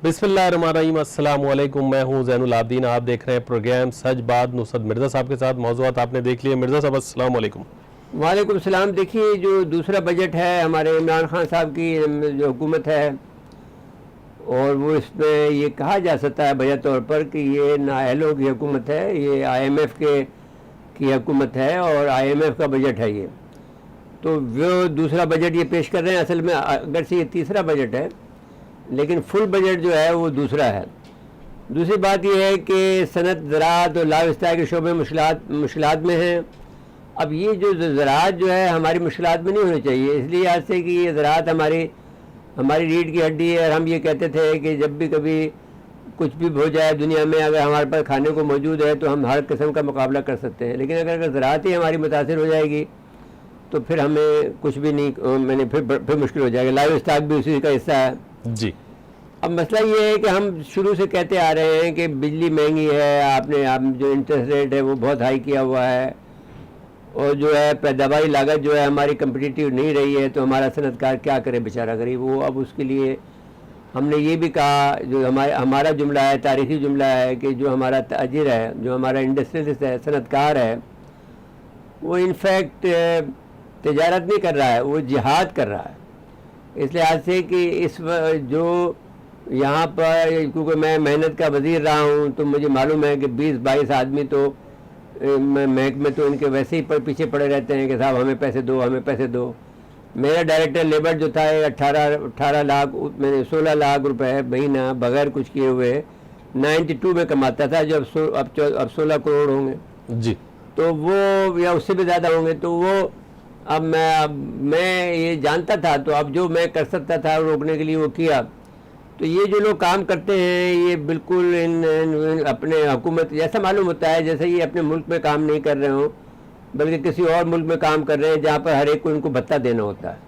बिस्मिल्लाहिर्रहमानिर्रहीम, अस्सलाम वालेकुम। मैं हूं ज़ैनुल आबदीन। आप देख रहे हैं प्रोग्राम सच बात नुसरत मिर्ज़ा साहब के साथ। मौज़ूआत आपने देख लिए। मिर्ज़ा साहब अस्सलाम वालेकुम। वालेकुम सलाम। देखिए, जो दूसरा बजट है हमारे इमरान खान साहब की जो हुकूमत है, और वो इसमें ये कहा जा सकता है बजट तौर पर कि ये नाअहलों की हुकूमत है, ये आईएमएफ की हुकूमत है और आईएमएफ का बजट है ये। तो वो दूसरा बजट ये पेश कर रहे हैं। असल में अगर से ये तीसरा बजट है, लेकिन फुल बजट जो है वो दूसरा है। दूसरी बात यह है कि सनत, ज़राअत और लाविस्ता के शोबे मुश्किलात में हैं। अब ये जो ज़राअत जो है हमारी मुश्किलात में नहीं होनी चाहिए, इसलिए आज से कि ये ज़राअत हमारी रीढ़ की हड्डी है। और हम ये कहते थे कि जब भी कभी कुछ भी हो जाए दुनिया में, अगर हमारे पास खाने को मौजूद है तो हम हर किस्म का मुकाबला कर सकते हैं। लेकिन अगर ज़राअत ही हमारी मुतासिर हो जाएगी तो फिर हमें कुछ भी नहीं, फिर मुश्किल हो जाएगा। लाइव स्टॉक भी उसी का हिस्सा है जी। अब मसला ये है कि हम शुरू से कहते आ रहे हैं कि बिजली महंगी है, आप जो इंटरेस्ट रेट है वो बहुत हाई किया हुआ है, और जो है पैदावारी लागत जो है हमारी कम्पिटिटिव नहीं रही है। तो हमारा सनतकार क्या करे बेचारा गरीब वो। अब उसके लिए हमने ये भी कहा, जो हमारा जुमला है, तारीखी जुमला है, कि जो हमारा ताजिर है, जो हमारा इंडस्ट्रियलिस्ट है, सनतकार है, वो इनफैक्ट तिजारत नहीं कर रहा है, वो जिहाद कर रहा है। इसलिए आज से कि जो यहाँ पर, क्योंकि मैं मेहनत का वज़ीर रहा हूँ तो मुझे मालूम है कि 20-22 आदमी तो महकमे तो इनके वैसे ही पीछे पड़े रहते हैं कि साहब हमें पैसे दो, हमें पैसे दो। मेरा डायरेक्टर लेबर जो था 18 लाख, मैंने 16 लाख रुपए महीना बगैर कुछ किए हुए 92 में कमाता था, जो अब 16 करोड़ होंगे जी। तो वो, या उससे भी ज़्यादा होंगे। तो वो अब मैं ये जानता था, तो अब जो मैं कर सकता था रोकने के लिए वो किया। तो ये जो लोग काम करते हैं ये बिल्कुल इन अपने हुकूमत, जैसा मालूम होता है जैसे ये अपने मुल्क में काम नहीं कर रहे हों, बल्कि किसी और मुल्क में काम कर रहे हैं जहाँ पर हर एक को इनको भत्ता देना होता है।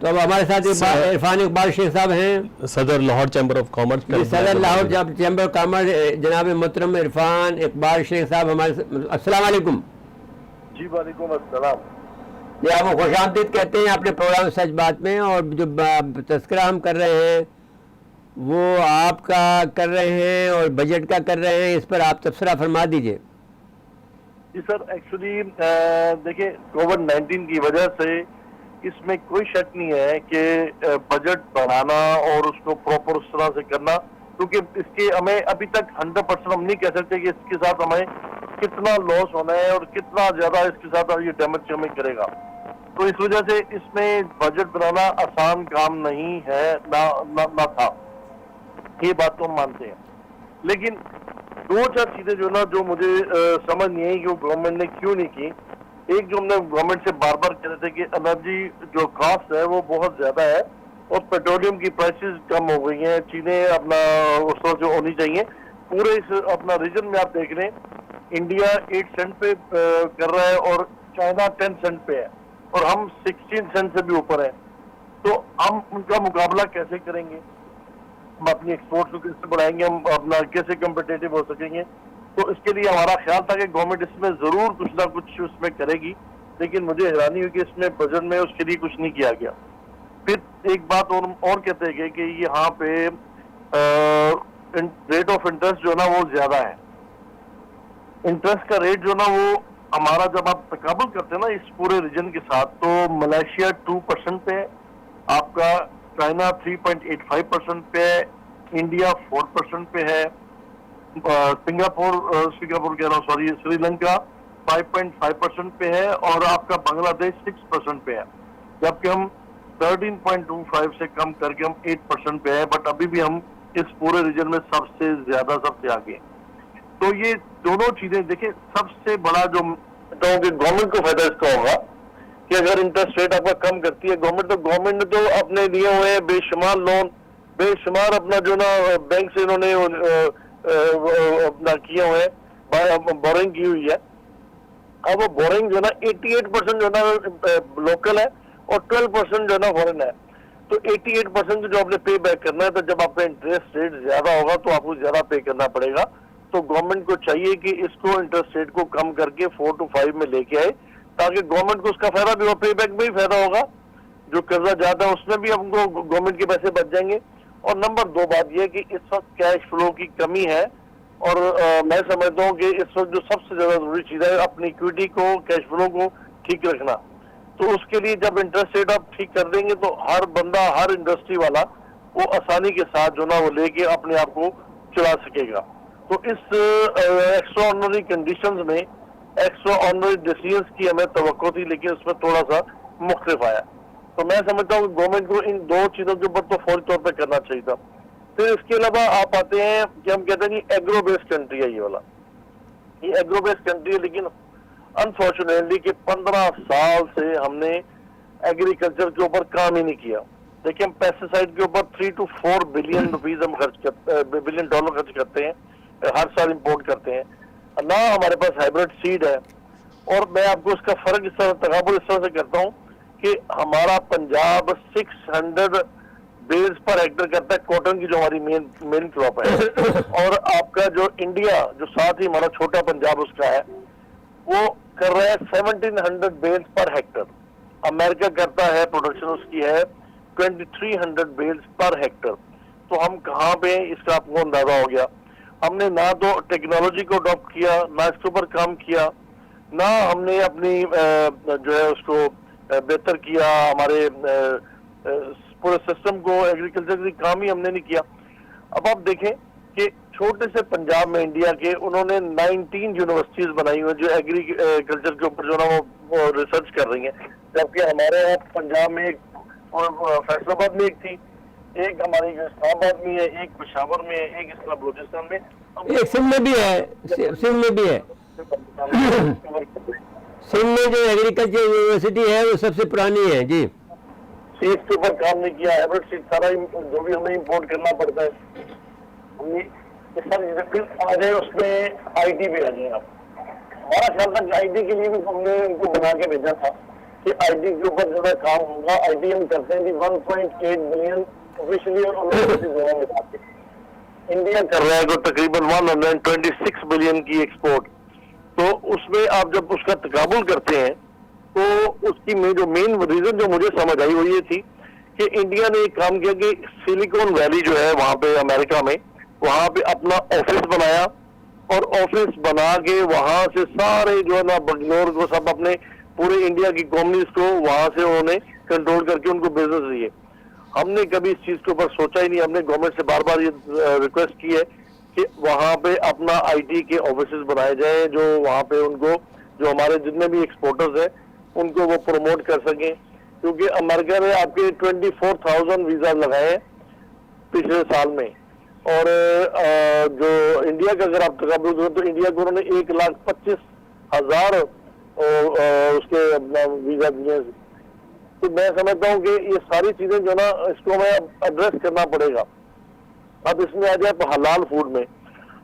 तो अब हमारे साथ इरफान इकबाल शेख साहब हैं, सदर लाहौर चैम्बर ऑफ कॉमर्स। सदर लाहौर चैम्बर ऑफ कॉमर्स, जनाब मोहतरम इरफान इकबाल शेख साहब हमारे। अस्सलाम वालेकुम। जी वालेकुम अस्सलाम। ये आप खुशामदीद कहते हैं अपने प्रोग्राम सच बात में। और जो तस्करा हम कर रहे हैं वो आपका कर रहे हैं और बजट का कर रहे हैं, इस पर आप तबसरा फरमा दीजिए। जी सर, एक्चुअली देखिए, कोविड-19 की वजह से इसमें कोई शक नहीं है कि बजट बढ़ाना और उसको प्रॉपर उस तरह से करना, क्योंकि इसके हमें अभी तक 100% हम नहीं कह सकते कि इसके साथ हमें कितना लॉस होना है और कितना ज्यादा इसके साथ ये डैमेज हमें करेगा। तो इस वजह से इसमें बजट बनाना आसान काम नहीं है, ना था। ये बात तो हम मानते हैं। लेकिन 2-4 चीजें जो ना, जो मुझे समझ नहीं आई कि वो गवर्नमेंट ने क्यों नहीं की। एक, जो हमने गवर्नमेंट से बार बार कह रहे थे कि एनर्जी जो कॉस्ट है वो बहुत ज्यादा है और पेट्रोलियम की प्राइसेस कम हो गई हैं, चीजें अपना उस तरह जो होनी चाहिए। पूरे इस अपना रीजन में आप देख रहे हैं, इंडिया 8 सेंट पे कर रहा है और चाइना 10 सेंट पे है, और हम 16 सेंट से भी ऊपर है। तो हम उनका मुकाबला कैसे करेंगे? हम अपनी एक्सपोर्ट को कैसे बढ़ाएंगे? हम अपना कैसे कम्पिटेटिव हो सकेंगे? तो इसके लिए हमारा ख्याल था कि गवर्नमेंट इसमें जरूर कुछ ना कुछ उसमें करेगी, लेकिन मुझे हैरानी हुई कि इसमें बजट में उसके लिए कुछ नहीं किया गया। फिर एक बात और कहते गए कि यहाँ पे रेट ऑफ इंटरेस्ट जो ना वो ज्यादा है। इंटरेस्ट का रेट जो ना वो हमारा, जब आप तकाबल करते हैं ना इस पूरे रीजन के साथ, तो मलेशिया 2% पे है, आपका चाइना 3.85% पे है, इंडिया 4% पे है, सिंगापुर कह रहा हूँ, सॉरी, श्रीलंका 5.5% पे है, और आपका बांग्लादेश 6% पे है। जबकि हम 13.25 से कम करके हम 8% पे है, बट अभी भी हम इस पूरे रीजन में सबसे ज्यादा, सबसे आगे हैं। तो ये दोनों चीजें देखिए, सबसे बड़ा जो गवर्नमेंट को फायदा इसका होगा कि अगर इंटरेस्ट रेट आपका कम करती है गवर्नमेंट ने तो अपने लिए हुए बेशुमार लोन, बेशुमार अपना जो ना बैंक से इन्होंने अपना किए हुए बोरिंग की हुई है। अब वो बोरिंग जो ना 88% जो ना लोकल है और 12% जो ना फॉरेन है। तो 88% जो आपने पे बैक करना है, तो जब आपका इंटरेस्ट रेट ज्यादा होगा तो आपको ज्यादा पे करना पड़ेगा। तो गवर्नमेंट को चाहिए कि इसको इंटरेस्ट रेट को कम करके 4 to 5 में लेके आए, ताकि गवर्नमेंट को उसका फायदा भी हो, पे बैक में ही फायदा होगा। जो कर्जा ज्यादा है उसमें भी हमको गवर्नमेंट के पैसे बच जाएंगे, और नंबर 2 बात यह कि इस वक्त कैश फ्लो की कमी है और मैं समझता हूँ कि इस वक्त जो सबसे ज्यादा जरूरी चीज है अपनी इक्विटी को, कैश फ्लो को ठीक रखना। तो उसके लिए जब इंटरेस्ट रेट आप ठीक कर देंगे तो हर बंदा, हर इंडस्ट्री वाला वो आसानी के साथ जो ना वो लेके अपने आप को चला सकेगा। तो इस एक्स्ट्रा ऑर्डिनरी कंडीशंस में एक्स्ट्रा ऑर्डिनरी डिसीजंस की हमें तवक्को थी, लेकिन उसमें थोड़ा सा मुख्तलिफ आया। तो मैं समझता हूँ कि गवर्नमेंट को इन 2 चीजों के ऊपर तो फौरी तौर पर करना चाहिए था। फिर इसके अलावा आप आते हैं कि हम कहते हैं कि एग्रो बेस्ड कंट्री है ये वाला, ये एग्रो बेस्ड कंट्री है, लेकिन अनफॉर्चुनेटली कि 15 साल से हमने एग्रीकल्चर के ऊपर काम ही नहीं किया। देखिए हम पेस्टिसाइड के ऊपर 3 to 4 बिलियन रुपीज हम बिलियन डॉलर खर्च करते हैं, हर साल इंपोर्ट करते हैं ना। हमारे पास हाइब्रिड सीड है और मैं आपको इसका फर्क इस तरह तकाबुल इस तरह से करता हूँ कि हमारा पंजाब 600 बेल्स पर हेक्टर करता है कॉटन की, जो हमारी मेन क्रॉप है, और आपका जो इंडिया जो साथ ही हमारा छोटा पंजाब उसका है वो कर रहा है 1700 बेल्स पर हेक्टर। अमेरिका करता है, प्रोडक्शन उसकी है 2300 बेल्स पर हेक्टर। तो हम कहाँ पे, इसका आपको अंदाजा हो गया। हमने ना तो टेक्नोलॉजी को अडॉप्ट किया, ना इसके ऊपर काम किया, ना हमने अपनी जो है उसको बेहतर किया, हमारे पूरे सिस्टम को, एग्रीकल्चर की काम ही हमने नहीं किया। अब आप देखें कि छोटे से पंजाब में इंडिया के उन्होंने 19 यूनिवर्सिटीज बनाई हुई जो एग्रीकल्चर के ऊपर जो ना वो रिसर्च कर रही हैं, जबकि हमारे यहाँ पंजाब में एक फैसलाबाद में एक थी, एक हमारी इस्लामाबाद में है, एक पेशावर में है, एक इस्लाम बलूचिस्तान में, एक सिंध में भी है, सिंध में भी है। सिंध में जो एग्रीकल्चर यूनिवर्सिटी है वो सबसे पुरानी है जी। सीड्स के ऊपर काम नहीं किया, हाइब्रिड सीड सारा जो भी हमें इंपोर्ट करना पड़ता है हमने फिर आ गए उसमें आईटी पे आ गए। आप हमारा ख्याल था आईटी के लिए भी हमने इनको बना के भेजा था कि आईटी के ऊपर ज्यादा काम होगा। आईटी हम करते हैं कि 1.8 बिलियन ऑफिशियली और इंडिया कर रहा है को तकरीबन 126 बिलियन की एक्सपोर्ट। तो उसमें आप जब उसका तकाबुल करते हैं तो उसकी जो मेन रीजन जो मुझे समझ आई वो ये थी कि इंडिया ने एक काम किया कि सिलिकॉन वैली जो है वहां पे अमेरिका में, वहां पे अपना ऑफिस बनाया और ऑफिस बना के वहां से सारे जो है ना बंगलोर को, सब अपने पूरे इंडिया की कंपनीज को वहां से उन्होंने कंट्रोल करके उनको बिजनेस दिए। हमने कभी इस चीज के ऊपर सोचा ही नहीं। हमने गवर्नमेंट से बार बार ये रिक्वेस्ट की है कि वहां पे अपना आईटी के ऑफिसेज बनाए जाए, जो वहां पे उनको, जो हमारे जितने भी एक्सपोर्टर्स हैं उनको वो प्रमोट कर सकें, क्योंकि अमेरिका ने आपके 24,000 वीजा लगाए पिछले साल में, और जो इंडिया का अगर आप तकाबुल करें तो इंडिया को उन्होंने 1,25,000 उसके अपना वीजा दिए। तो मैं समझता हूँ कि ये सारी चीजें जो ना इसको हमें एड्रेस करना पड़ेगा। अब इसमें आ जाए तो हलाल फूड में,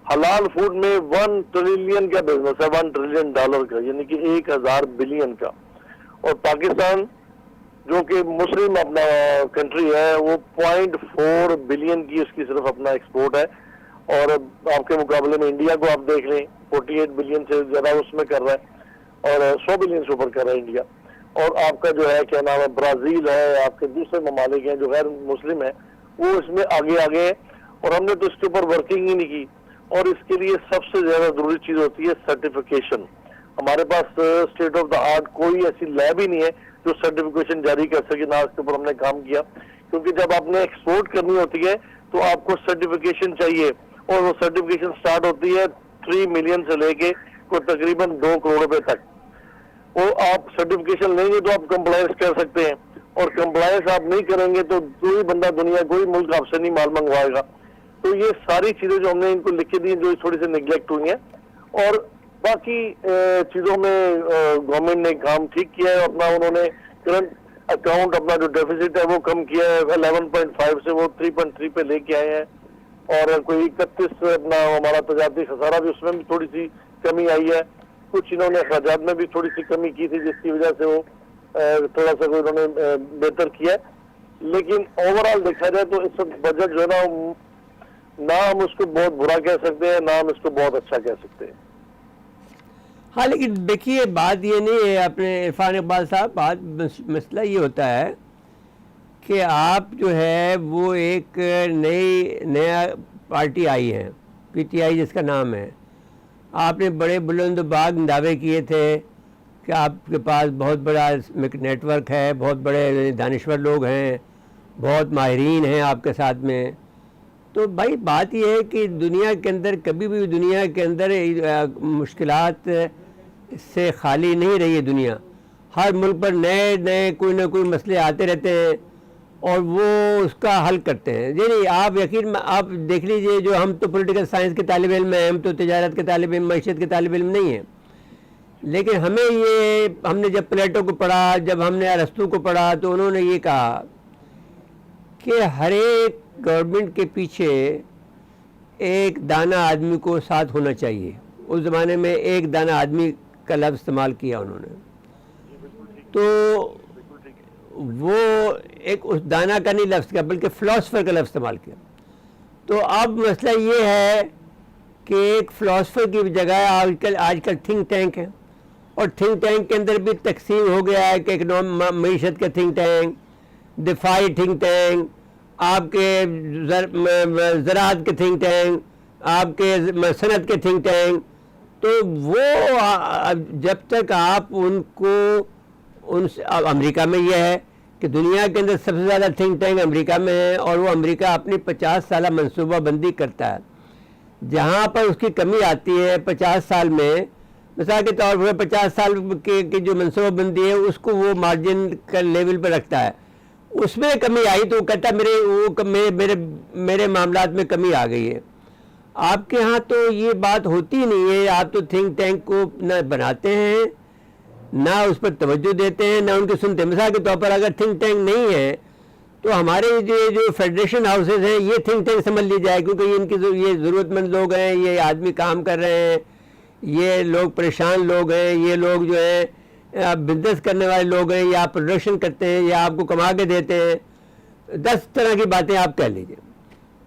हलाल फूड में 1 ट्रिलियन का बिजनेस है, $1 ट्रिलियन का, यानी कि 1000 बिलियन का। और पाकिस्तान जो कि मुस्लिम अपना कंट्री है वो 0.4 बिलियन की उसकी सिर्फ अपना एक्सपोर्ट है, और आपके मुकाबले में इंडिया को आप देख लें 48 बिलियन से ज्यादा उसमें कर रहा है और 100 बिलियन से ऊपर कर रहा है इंडिया। और आपका जो है क्या नाम है ब्राजील है, आपके दूसरे ममालिक हैं जो गैर मुस्लिम है वो इसमें आगे आगे है, और हमने तो इसके ऊपर वर्किंग ही नहीं की। और इसके लिए सबसे ज्यादा जरूरी चीज होती है सर्टिफिकेशन। हमारे पास स्टेट ऑफ द आर्ट कोई ऐसी लैब ही नहीं है जो सर्टिफिकेशन जारी कर सके, ना इसके ऊपर हमने काम किया। क्योंकि जब आपने एक्सपोर्ट करनी होती है तो आपको सर्टिफिकेशन चाहिए, और वो सर्टिफिकेशन स्टार्ट होती है 3 मिलियन से लेके को तकरीबन 2 करोड़ रुपए तक। वो आप सर्टिफिकेशन लेंगे तो आप कंप्लायंस कर सकते हैं, और कंप्लायंस आप नहीं करेंगे तो कोई बंदा दुनिया, कोई मुल्क आपसे नहीं माल मंगवाएगा। तो ये सारी चीजें जो हमने इनको लिख के दी जो थोड़ी सी निगलेक्ट हुई हैं, और बाकी चीजों में गवर्नमेंट ने काम ठीक किया है अपना। उन्होंने करंट अकाउंट अपना जो डेफिसिट है वो कम किया है, 11.5 से वो 3.3 पे लेके आए हैं, और कोई 31 अपना हमारा तजारती खसारा भी उसमें भी थोड़ी सी कमी आई है। कुछ इन्होंने अखराजात में भी थोड़ी सी कमी की थी जिसकी वजह से वो थोड़ा सा उन्होंने बेहतर किया है। लेकिन ओवरऑल देखा जाए तो इस बजट जो है ना हम उसको बहुत बुरा कह सकते हैं, ना हम इसको बहुत अच्छा कह सकते हैं। हाँ, लेकिन देखिए बात ये नहीं है अपने इरफान इकबाल साहब, बात मसला ये होता है कि आप जो है वो एक नया पार्टी आई है, PTI जिसका नाम है। आपने बड़े बुलंद बाग दावे किए थे कि आपके पास बहुत बड़ा नेटवर्क है, बहुत बड़े दानिश्वर लोग हैं, बहुत माहिरीन हैं आपके साथ में। तो भाई बात यह है कि दुनिया के अंदर कभी भी दुनिया के अंदर मुश्किलात से खाली नहीं रही है दुनिया। हर मुल्क पर नए नए कोई ना कोई मसले आते रहते हैं और वो उसका हल करते हैं। जी नहीं, आप यकीन आप देख लीजिए, जो हम तो पॉलिटिकल साइंस के तालिब इल्म हैं, हम तो तिजारत के तालिब इल्म, मईशत के तालिब इल्म नहीं हैं, लेकिन हमने जब प्लेटो को पढ़ा, जब हमने अरस्तु को पढ़ा, तो उन्होंने ये कहा कि हर एक गवर्नमेंट के पीछे एक दाना आदमी को साथ होना चाहिए। उस ज़माने में एक दाना आदमी का लफ्ज़ इस्तेमाल किया उन्होंने, तो वो एक उस दाना का नहीं लफ्ज़ किया बल्कि फ़िलासफ़र का लफ्ज़ इस्तेमाल किया। तो अब मसला ये है कि एक फ़िलासफ़र की जगह आजकल थिंक टैंक है, और थिंक टैंक के अंदर भी तकसीम हो गया है कि मईशत का थिंक टैंक, दिफाई थिंक टैंक, आपके ज़राअत के थिंक टैंक, आपके सनत के थिंक टैंक। तो वो जब तक आप उनसे अमेरिका में यह है कि दुनिया के अंदर सबसे ज़्यादा थिंक टैंक अमेरिका में है, और वो अमेरिका अपनी 50 साल मनसूबाबंदी करता है। जहाँ पर उसकी कमी आती है 50 साल में, मिसाल के तौर पर 50 साल की जो मनसूबाबंदी है उसको वो मार्जिन का लेवल पर रखता है, उसमें कमी आई तो वो कहता है मेरे मामलात में कमी आ गई है। आपके यहाँ तो ये बात होती नहीं है, आप तो थिंक टैंक को न बनाते हैं, ना उस पर तवज्जो देते हैं, ना उनके सुनते हैं। मिसाल के तौर पर अगर थिंक टैंक नहीं है तो हमारे जो फेडरेशन हाउसेज हैं ये थिंक टैंक समझ ली जाए, क्योंकि ये ज़रूरतमंद लोग हैं, ये आदमी काम कर रहे हैं, ये लोग परेशान लोग हैं, ये लोग जो है बिजनेस करने वाले लोग हैं, या प्रोडक्शन करते हैं, या आपको कमा के देते हैं। 10 तरह की बातें आप कह लीजिए।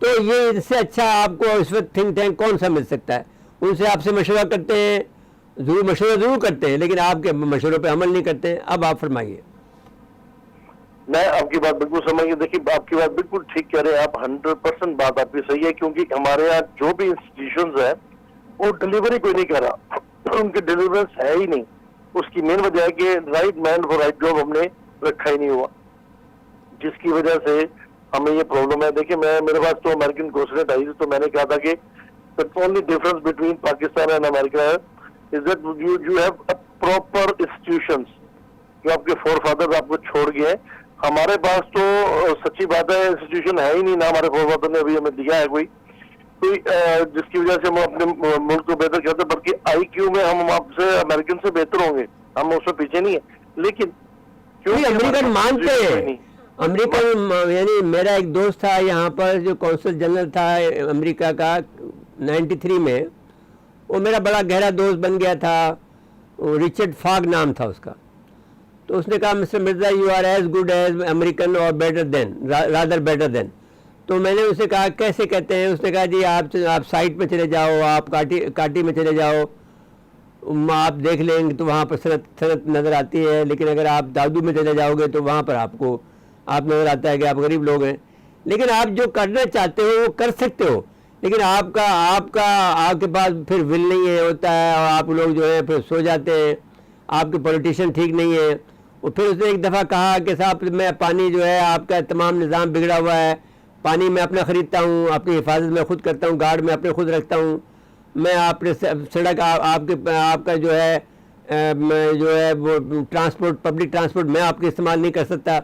तो ये इससे अच्छा आपको इस वक्त थिंक टैंक कौन सा मिल सकता है? उनसे आपसे मशवरा करते हैं, मशवरा ज़रूर करते हैं, लेकिन आपके मशवरों पे अमल नहीं करते हैं। अब आप फरमाइए। मैं आपकी बात बिल्कुल समझ गया। देखिए, आपकी बात बिल्कुल ठीक कह रहे हैं आप, 100% बात आपकी सही है, क्योंकि हमारे यहाँ जो भी इंस्टीट्यूशंस है वो डिलीवरी कोई नहीं कर रहा, उनकी डिलीवरेंस है ही नहीं। उसकी मेन वजह है कि right man for right job हमने रखा ही नहीं हुआ, जिसकी वजह से हमें ये प्रॉब्लम है। देखिए, मेरे पास तो अमेरिकन कॉन्सुलेट आई थी, तो मैंने कहा था कि the only difference between Pakistan and America is that you have a proper institutions जो आपके फोरफादर्स आपको छोड़ गए। हमारे पास तो सच्ची बात है इंस्टीट्यूशन है ही नहीं, ना हमारे फोरफादर ने अभी हमें दिया है कोई जिसकी वजह से हम अपने मुल्क को बेहतर करते, बल्कि IQ में हम आपसे अमेरिकन से बेहतर होंगे, हम उससे पीछे नहीं है। लेकिन क्यों अमेरिकन मानते हैं, अमेरिकन यानी मेरा एक दोस्त था यहाँ पर जो कौंसल जनरल था अमेरिका का 93 में, वो मेरा बड़ा गहरा दोस्त बन गया था, रिचर्ड फाग नाम था उसका। तो उसने कहा mister Mirza you are as good as American or better than, rather better than. तो मैंने उसे कहा कैसे कहते हैं? उसने कहा जी आप साइट पे चले जाओ, आप काटी में चले जाओ, आप देख लेंगे तो वहाँ पर सनत नज़र आती है, लेकिन अगर आप दादू में चले जाओगे तो वहाँ पर आपको नज़र आता है कि आप गरीब लोग हैं। लेकिन आप जो करना चाहते हो वो कर सकते हो, लेकिन आपके पास फिर विल नहीं है होता है, और आप लोग जो है फिर सो जाते हैं, आपके पॉलिटिशियन ठीक नहीं है। और फिर उसने एक दफ़ा कहा कि साहब मैं पानी जो है आपका तमाम निज़ाम बिगड़ा हुआ है, पानी मैं अपना ख़रीदता हूँ, अपनी हिफाजत मैं खुद करता हूँ, गार्ड मैं अपने खुद रखता हूँ, मैं अपने सड़क आपका जो है वो ट्रांसपोर्ट पब्लिक ट्रांसपोर्ट मैं आपके इस्तेमाल नहीं कर सकता,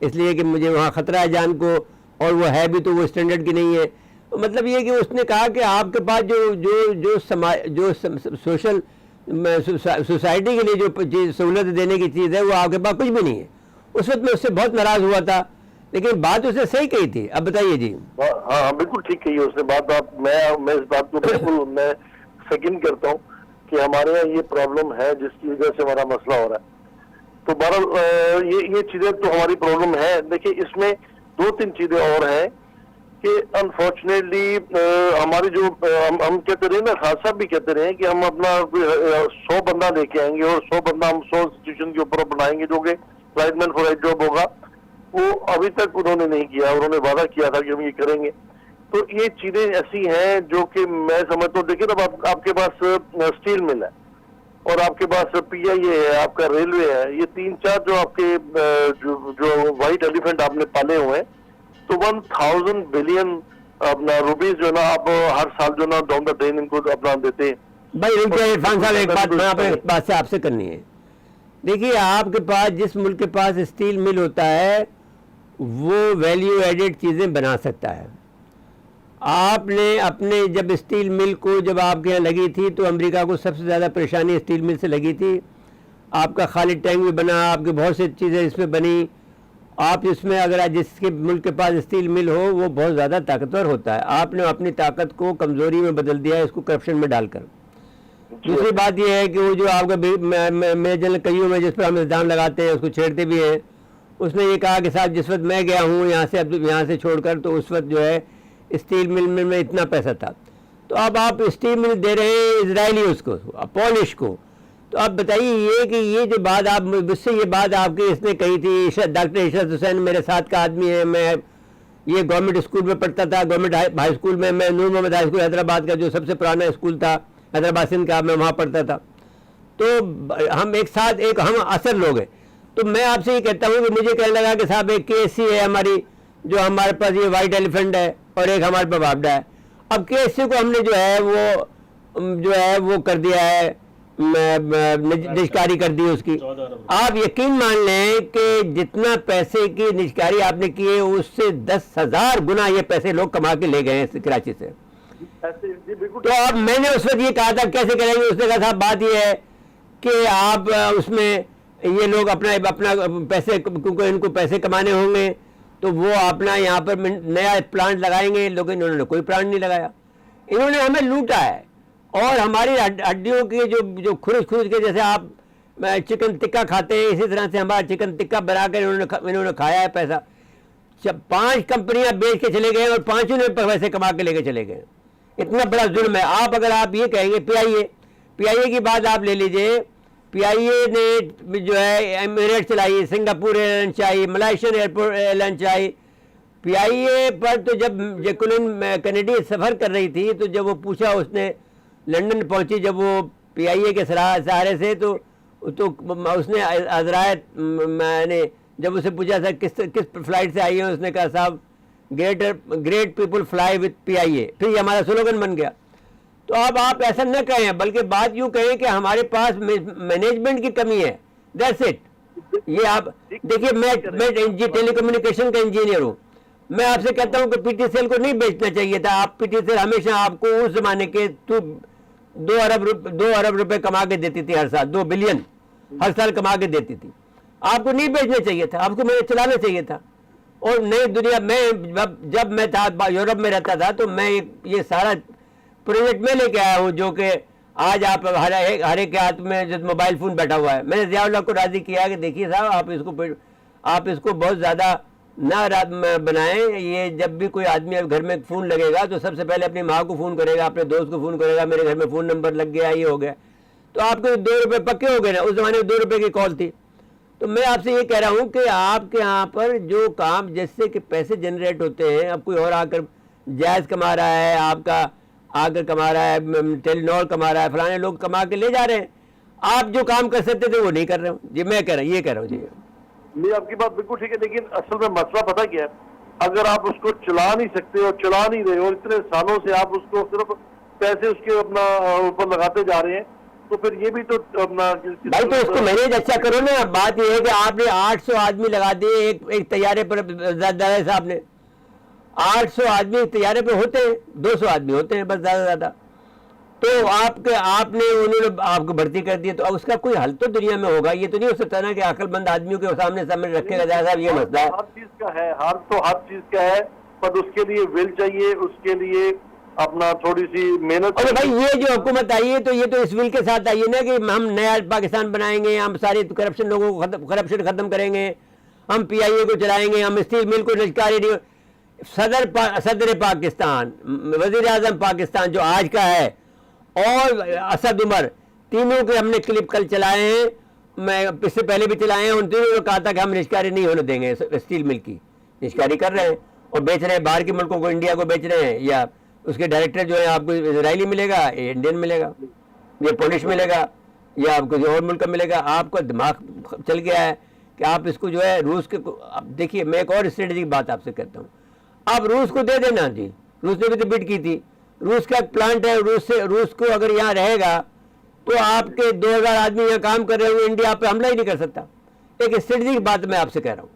इसलिए कि मुझे वहाँ ख़तरा है जान को, और वो है भी तो वो स्टैंडर्ड की नहीं है। मतलब ये कि उसने कहा कि आपके पास जो सोशल सोसाइटी के लिए जो सहूलत देने की चीज़ है वो आपके पास कुछ भी नहीं है। उस वक्त मैं उससे बहुत नाराज़ हुआ था, लेकिन बात उसने सही कही थी। अब बताइए जी। हाँ, बिल्कुल ठीक कही उसने बात। मैं इस बात को बिल्कुल मैं सेकंड करता हूँ कि हमारे यहाँ ये प्रॉब्लम है जिसकी वजह से हमारा मसला हो रहा है। तो बहरहाल ये चीजें तो हमारी प्रॉब्लम है। देखिए, इसमें 2-3 चीजें और हैं कि अनफॉर्चुनेटली हमारी जो हम कहते रहे ना, खान साहब भी कहते रहे कि हम अपना 100 बंदा लेके आएंगे और 100 बंदा हम 100 इंस्टीट्यूशन के ऊपर बनाएंगे जो कि right man for right job होगा, वो अभी तक उन्होंने नहीं किया। उन्होंने वादा किया था कि हम ये करेंगे। तो ये चीजें ऐसी हैं जो कि मैं समझता हूँ। देखिए ना, आपके पास स्टील मिल है और आपके पास पीआईए है, आपका रेलवे है, ये 3-4 जो आपके जो व्हाइट एलिफेंट आपने पाले हुए हैं, तो 1000 बिलियन अपना रुपीज जो ना आप हर साल जो ना डाउन द ड्रेन इनको अपना देते हैं। भाई इरफान साहब, एक बात मैं अपने बात से आपसे करनी है। देखिए, आपके पास जिस मुल्क के पास स्टील मिल होता है वो वैल्यू एडेड चीज़ें बना सकता है। आपने अपने जब स्टील मिल को जब आपके यहाँ लगी थी तो अमेरिका को सबसे ज़्यादा परेशानी स्टील मिल से लगी थी। आपका खाली टैंक भी बना, आपकी बहुत सी चीज़ें इसमें बनी। आप इसमें अगर जिसके मुल्क के पास स्टील मिल हो वो बहुत ज़्यादा ताकतवर होता है। आपने अपनी ताकत को कमज़ोरी में बदल दिया है, इसको करप्शन में डालकर। दूसरी बात यह है कि वो जो आपका मेजर कईयों में जिस पर हम इल्ज़ाम लगाते हैं उसको छेड़ते भी हैं। उसने ये कहा कि साहब जिस वक्त मैं गया हूँ यहाँ से, अब यहाँ से छोड़कर, तो उस वक्त जो है स्टील मिल में इतना पैसा था। तो अब आप स्टील मिल दे रहे हैं इजरायली उसको, पॉलिश को। तो आप बताइए ये कि ये जो बात आप मुझसे ये बात आपकी इसने कही थी, डॉक्टर इशरत हुसैन मेरे साथ का आदमी है, मैं ये गवर्नमेंट स्कूल में पढ़ता था, गवर्नमेंट हाई स्कूल में, मैं नूर मोहम्मद हाई स्कूल हैदराबाद का जो सबसे पुराना स्कूल था हैदराबाद सिंध का, मैं वहाँ पढ़ता था। तो हम एक साथ हम असर लोग हैं। तो मैं आपसे ये कहता हूँ कि मुझे कहने लगा कि साहब एक KSC है हमारी, जो हमारे पास ये वाइट एलिफेंट है, और एक हमारे पास बाबडा है। अब KSC को हमने जो है वो कर दिया है, निष्कारी कर दी उसकी। आप यकीन मान लें कि जितना पैसे की निष्कारी आपने किए उससे 10,000 गुना ये पैसे लोग कमा के ले गए हैं कराची से। तो अब मैंने उस वक्त ये कहा था कैसे करेंगे, उसने कहा था बात ये है कि आप उसमें ये लोग अपना पैसे, क्योंकि इनको पैसे कमाने होंगे तो वो अपना यहाँ पर नया प्लांट लगाएंगे। लेकिन इन्होंने कोई प्लांट नहीं लगाया, इन्होंने हमें लूटा है। और हमारी हड्डियों की जो खुरच के, जैसे आप चिकन टिक्का खाते हैं इसी तरह से हमारा चिकन टिक्का बनाकर इन्होंने खाया है पैसा। 5 कंपनियां बेच के चले गए और 5 ने पैसे कमा के लेके चले गए। इतना बड़ा जुल्म है। आप ये कहेंगे पीआईए की बात आप ले लीजिए। पीआईए ने जो है एमिरेट चलाई, सिंगापुर एयरलाइन चलाई, मलेशियन एयरलाइन चलाई। पीआईए पर तो जब जैकुलिन कैनेडी सफ़र कर रही थी तो जब वो पूछा, उसने लंदन पहुंची जब वो पीआईए के सहारे से, तो उसने हजरात, मैंने जब उसे पूछा था किस फ्लाइट से आई है, उसने कहा साहब great people fly with PIA. फिर ये हमारा स्लोगन बन गया। तो अब आप ऐसा न कहें, बल्कि बात यूँ कहें कि हमारे पास मैनेजमेंट की कमी है। That's it. ये आप देखिए, मैं टेलीकम्युनिकेशन का इंजीनियर हूँ। मैं आपसे कहता हूँ कि PTCL को नहीं बेचना चाहिए था। आप PTCL हमेशा आपको उस जमाने के 2 अरब रुपए कमा के देती थी हर साल, 2 बिलियन हर साल कमा के देती थी। आपको नहीं बेचना चाहिए था, आपको मैंने चलाना चाहिए था। और नई दुनिया में जब मैं था यूरोप में रहता था तो मैं ये सारा प्रोजेक्ट में लेके आया हूँ, जो कि आज आप हर एक के हाथ में जो मोबाइल फ़ोन बैठा हुआ है। मैंने ज़ियाउल्लाह को राज़ी किया कि देखिए साहब आप इसको बहुत ज़्यादा ना बनाएं। ये जब भी कोई आदमी घर में फ़ोन लगेगा तो सबसे पहले अपनी माँ को फ़ोन करेगा, अपने दोस्त को फ़ोन करेगा, मेरे घर में फ़ोन नंबर लग गया, ये हो गया। तो आपके 2 रुपये पक्के हो गए ना। उस ज़माने में 2 रुपये की कॉल थी। तो मैं आपसे ये कह रहा हूँ कि आपके यहाँ पर जो काम जिससे कि पैसे जनरेट होते हैं, अब कोई और आकर जायज़ कमा रहा है, आपका आकर कमा रहा है, टेलीनॉर कमा रहा है, फलाने लोग कमा के ले जा रहे हैं। आप जो काम कर सकते थे वो नहीं कर रहे हो जी। मैं कह रहा हूँ, ये कह रहा हूँ जी। नहीं, आपकी बात बिल्कुल ठीक है, लेकिन असल में मसला पता क्या है, अगर आप उसको चला नहीं सकते और चला नहीं रहे और इतने सालों से आप उसको सिर्फ पैसे उसके अपना ऊपर लगाते जा रहे हैं, तो फिर ये भी तो अपना भाई, तो इसको मैनेज अच्छा करो ना। बात ये है कि आपने 800 आदमी लगा दिए एक तैयारे पर। दादा साहब ने 800 आदमी तैयारे पे होते हैं, 200 आदमी होते हैं बस, ज़्यादा। तो उन्होंने आपको भर्ती कर दी, तो अब उसका कोई हल तो दुनिया में होगा। ये तो नहीं हो सकता ना कि अकलमंद आदमियों के सामने रखेगा साहब ये मसला है। हर चीज का है, हर चीज का है, पर उसके लिए विल चाहिए, उसके लिए अपना थोड़ी सी मेहनत। और भाई ये जो हुकूमत आई है तो ये तो इस विल के साथ आई है ना कि हम नया पाकिस्तान बनाएंगे, हम सारी करप्शन लोगों को करप्शन खत्म करेंगे, हम PIA को चलाएंगे, हम स्टील मिल को निष्कारी। सदर पाकिस्तान, वजीर आजम पाकिस्तान जो आज का है, और असद उमर, तीनों के हमने क्लिप कल चलाए हैं। मैं इससे पहले भी चलाए हैं, उन्होंने कहा था कि हम निष्कारी नहीं होने देंगे स्टील मिल की, निष्कारी कर रहे हैं और बेच रहे हैं बाहर के मुल्कों को, इंडिया को बेच रहे हैं। या उसके डायरेक्टर जो है आपको इसराइली मिलेगा, इंडियन मिलेगा, या पोलिश मिलेगा, या आपको किसी और मुल्क का मिलेगा। आपका दिमाग चल गया है कि आप इसको जो है रूस के, अब देखिए मैं एक और स्ट्रेटेजी की बात आपसे कहता हूँ, आप रूस को दे देना जी, रूस ने भी तो बिड की थी, रूस का एक प्लांट है, रूस को अगर यहाँ रहेगा तो आपके 2000 आदमी यहाँ काम कर रहे हुए, इंडिया आप पे हमला ही नहीं कर सकता। एक स्ट्रेटेजी की बात मैं आपसे कह रहा हूँ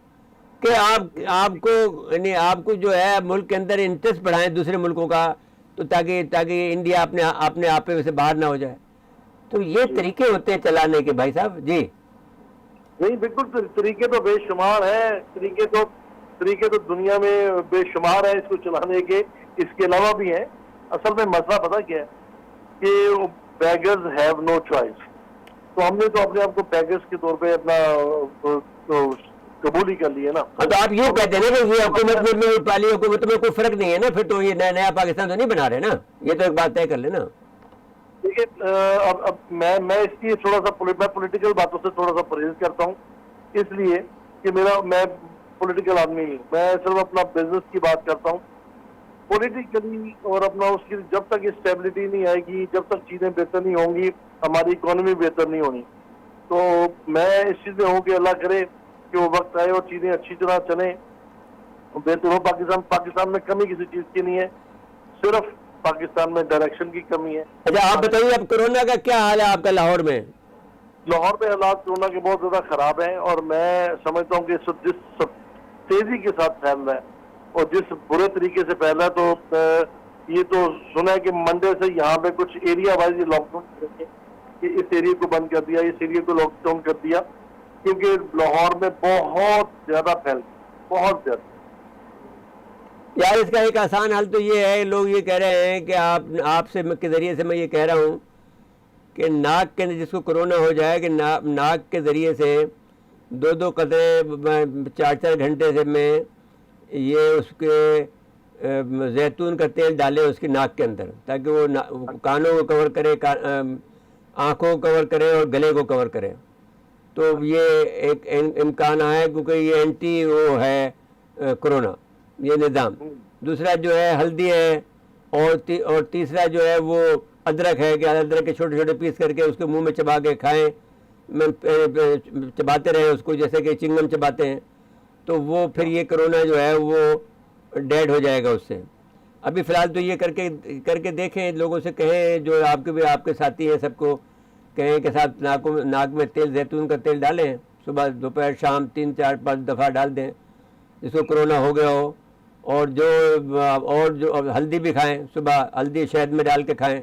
कि आपको जो है मुल्क के अंदर इंटरेस्ट बढ़ाएं दूसरे मुल्कों का, तो ताकि इंडिया अपने आप पे से बाहर ना हो जाए। तो ये तरीके होते हैं चलाने के भाई साहब जी। नहीं बिल्कुल, तरीके तो बेशुमार है, तरीके तो दुनिया में बेशुमार है इसको चलाने के, इसके अलावा भी हैं। असल में मसला पता क्या है कि बेगर्स हैव नो चॉइस, तो हमने तो अपने आप को बेगर्स के तौर पे अपना कबूल ही कर लिया ना। हाँ, तो आप यूँ कहते हैं ना कि ये हुकूमत में पाली हुकूमत में कोई फर्क नहीं है ना, फिर तो ये नया पाकिस्तान तो नहीं बना रहे ना, ये तो एक बात तय कर लेना। देखिए अब मैं इसकी थोड़ा सा पॉलिटिकल बातों से थोड़ा सा परहेज करता हूँ, इसलिए कि मैं पॉलिटिकल आदमी नहीं, मैं सिर्फ अपना बिजनेस की बात करता हूँ पॉलिटिकली, और अपना उसकी जब तक स्टेबिलिटी नहीं आएगी, जब तक चीजें बेहतर नहीं होंगी, हमारी इकोनॉमी बेहतर नहीं होनी। तो मैं इस चीज में हूँ कि अल्लाह करे कि वो वक्त आए और चीजें अच्छी तरह चले, बेहतर हो। पाकिस्तान में कमी किसी चीज की नहीं है, सिर्फ पाकिस्तान में डायरेक्शन की कमी है। अच्छा आप बताइए, अब कोरोना का क्या हाल है आपका लाहौर में? लाहौर में हालात कोरोना के बहुत ज्यादा खराब हैं, और मैं समझता हूँ कि जिस तेजी के साथ फैल रहा है और जिस बुरे तरीके से फैल रहा है, तो ये तो सुना है कि मंडे से यहाँ पे कुछ एरिया वाइज लॉकडाउन करेंगे, कि इस एरिया को बंद कर दिया, इस एरिया को लॉकडाउन कर दिया, क्योंकि लाहौर में बहुत ज्यादा फैल, बहुत ज्यादा। यार इसका एक आसान हल तो ये है, लोग ये कह रहे हैं कि आपसे के ज़रिए से मैं ये कह रहा हूँ कि नाक के जिसको कोरोना हो जाए कि नाक के ज़रिए से 2-2 कतरे 4-4 घंटे से में ये उसके जैतून का तेल डालें उसकी नाक के अंदर, ताकि वो कानों को कवर करे, आँखों को कवर करे और गले को कवर करे। तो ये एक इम्कान है, क्योंकि ये एंटी वो है कोरोना ये निज़ाम। दूसरा जो है हल्दी है, और तीसरा जो है वो अदरक है कि अदरक के छोटे छोटे पीस करके उसके मुंह में चबा के खाएं, चबाते रहें उसको जैसे कि चिंगम चबाते हैं, तो वो फिर ये कोरोना जो है वो डेड हो जाएगा उससे। अभी फ़िलहाल तो ये करके देखें, लोगों से कहें जो आपके साथी हैं सबको कहें कि साथ नाक में तेल जैतून का तेल डालें, सुबह दोपहर शाम 3-4-5 दफ़ा डाल दें जिसको कोरोना हो गया हो। और जो हल्दी भी खाएं, सुबह हल्दी शहद में डाल के खाएं,